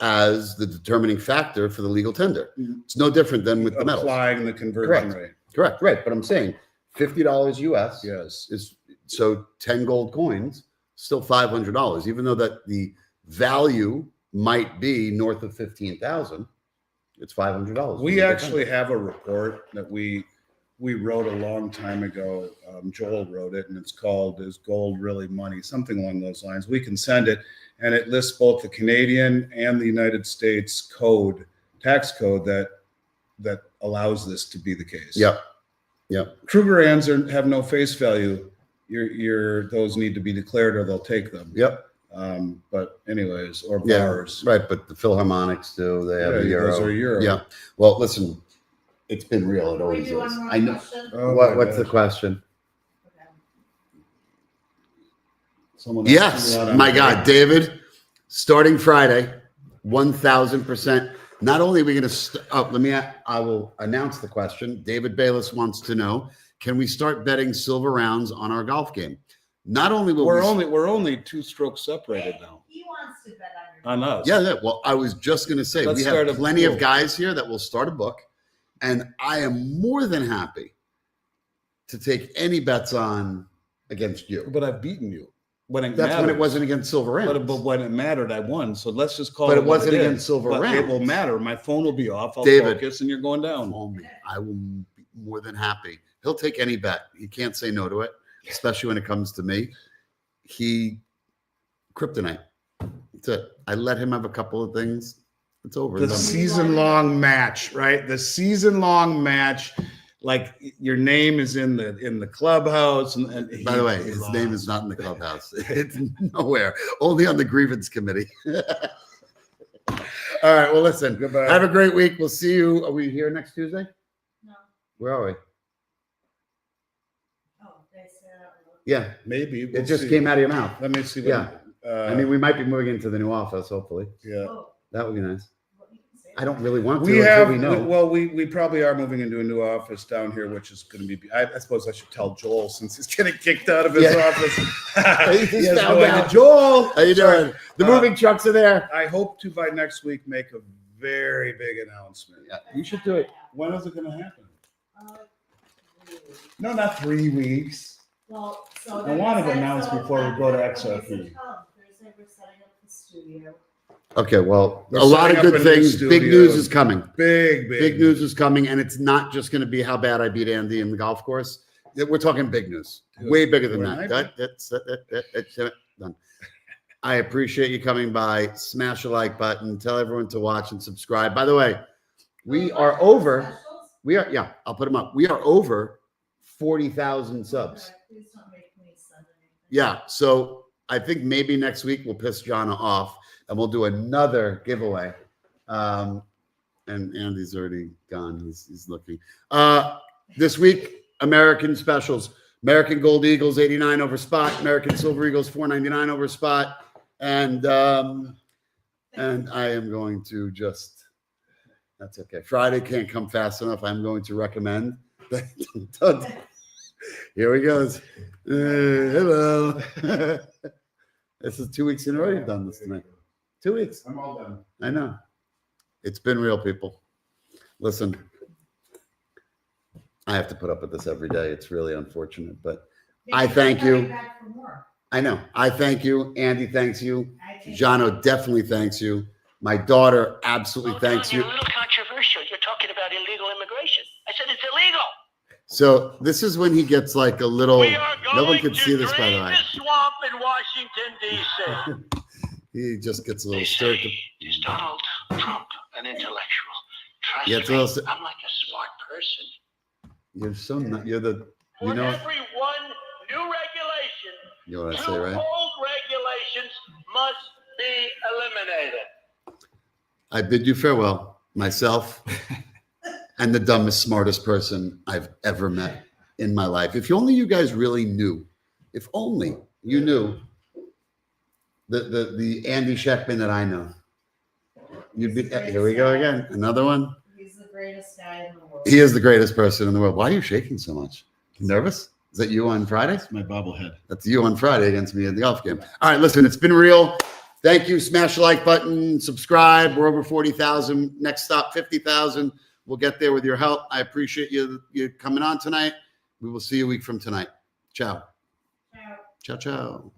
as the determining factor for the legal tender. It's no different than with the metals. Applying the conversion rate. Correct. Right. But I'm saying $50 US Yes. is, so 10 gold coins, still $500, even though that the value might be north of 15,000, it's $500. We actually have a report that we wrote a long time ago. Joel wrote it, and it's called "Is Gold Really Money?" Something along those lines. We can send it, and it lists both the Canadian and the United States tax code that allows this to be the case. Yep. Krugerrands have no face value. Those need to be declared, or they'll take them. Yep. But anyways, or bars. Right. But the Philharmonics do. They have a euro. Those are euro. Yeah. Well, listen, it's been real. It Can we always do one is. more I know. question? Oh, What's the question? Okay. Someone Yes, my God, David, starting Friday, 1,000%. Not only are we going to, I will announce the question. David Bayless wants to know, can we start betting silver rounds on our golf game? Not only will we're only 2 strokes separated now. He wants to bet on your on us. Yeah. Well, I was just going to say, Let's we start have a plenty of pool. guys here that will start a book, and I am more than happy to take any bets on against you. But I've beaten you. When it That's when it matters. wasn't against Silver Ant. But when it mattered, I won. So let's just call But it it what wasn't is. against Silver But it Round. will matter. My phone will be off. I'll David. focus, and you're going down. Call me. I will be more than happy. He'll take any bet. He can't say no to it, especially when it comes to me. Kryptonite. That's it. I let him have a couple of things. It's over. The It's done. season-long match, right? The season-long match. Like your name is in the clubhouse, and By the way, his name is not in the clubhouse. It's nowhere. Only on the grievance committee. All right. Well, listen. Goodbye. Have a great week. We'll see you. Are we here next Tuesday? No. Where are we? Oh, they said. Yeah. Maybe It just came out of your mouth. Let me see. What, Yeah. I mean, we might be moving into the new office, hopefully. yeah. Oh, That would be nice. what you can say. I don't really want to We until have we know. well, we probably are moving into a new office down here, which is going to be. I suppose I should tell Joel since he's getting kicked out of his Yeah. office. He just Yes, found going out. to Joel. How you Sorry. doing? The moving trucks are there. I hope to by next week make a very big announcement. Yeah, you should do it. When is it going to happen? Uh, No, not 3 weeks. Well, so. I want it announced before we go to XRP. Thursday, we're setting up the studio. Okay, well, We're a lot of setting up good a new things. Big studio. news is coming. Big News is coming, and it's not just going to be how bad I beat Andy in the golf course. We're talking big news, way bigger than Where that. That's done. I appreciate you coming by. Smash a like button. Tell everyone to watch and subscribe. By the way, we are over. Yeah, I'll put them up. We are over 40,000 subs. Please don't make me send anything. Yeah, so I think maybe next week we'll piss Jonna off and we'll do another giveaway. And Andy's already gone. He's looking. This week, American specials. American Gold Eagles 89 over spot. American Silver Eagles 499 over spot. And I am going to just. That's okay. Friday can't come fast enough. I'm going to recommend. Here he goes. Hello. This is 2 weeks in a row you've done this tonight. 2 weeks. I'm all done. I know. It's been real, people. Listen, I have to put up with this every day. It's really unfortunate, but I thank you. Back for more. I know. I thank you. Andy thanks you. I think- Jono definitely thanks you. My daughter absolutely thanks you. You're a little controversial. You're talking about illegal immigration. I said it's illegal. So this is when he gets like a little. We are going No one can to see this, by the drain way. swamp in Washington, D.C. He just gets a little They stirred. say, is Donald Trump an intellectual? Trust Yeah, it's a me, little- I'm like a smart person. You're so not. You're the. For You know. every one new regulation, You know what I two say, right? old regulations must be eliminated. I bid you farewell, myself, and the dumbest, smartest person I've ever met in my life. If only you guys really knew. If only you knew the Andy Sheckman that I know. You'd be. Here we go again. Another one. He's the greatest guy in the world. He is the greatest person in the world. Why are you shaking so much? You nervous? Is that you on Friday? My bobblehead. That's you on Friday against me at the golf game. All right, listen, it's been real. Thank you. Smash the like button, subscribe. We're over 40,000. Next stop, 50,000. We'll get there with your help. I appreciate you coming on tonight. We will see you a week from tonight. Ciao. Ciao. Ciao, ciao.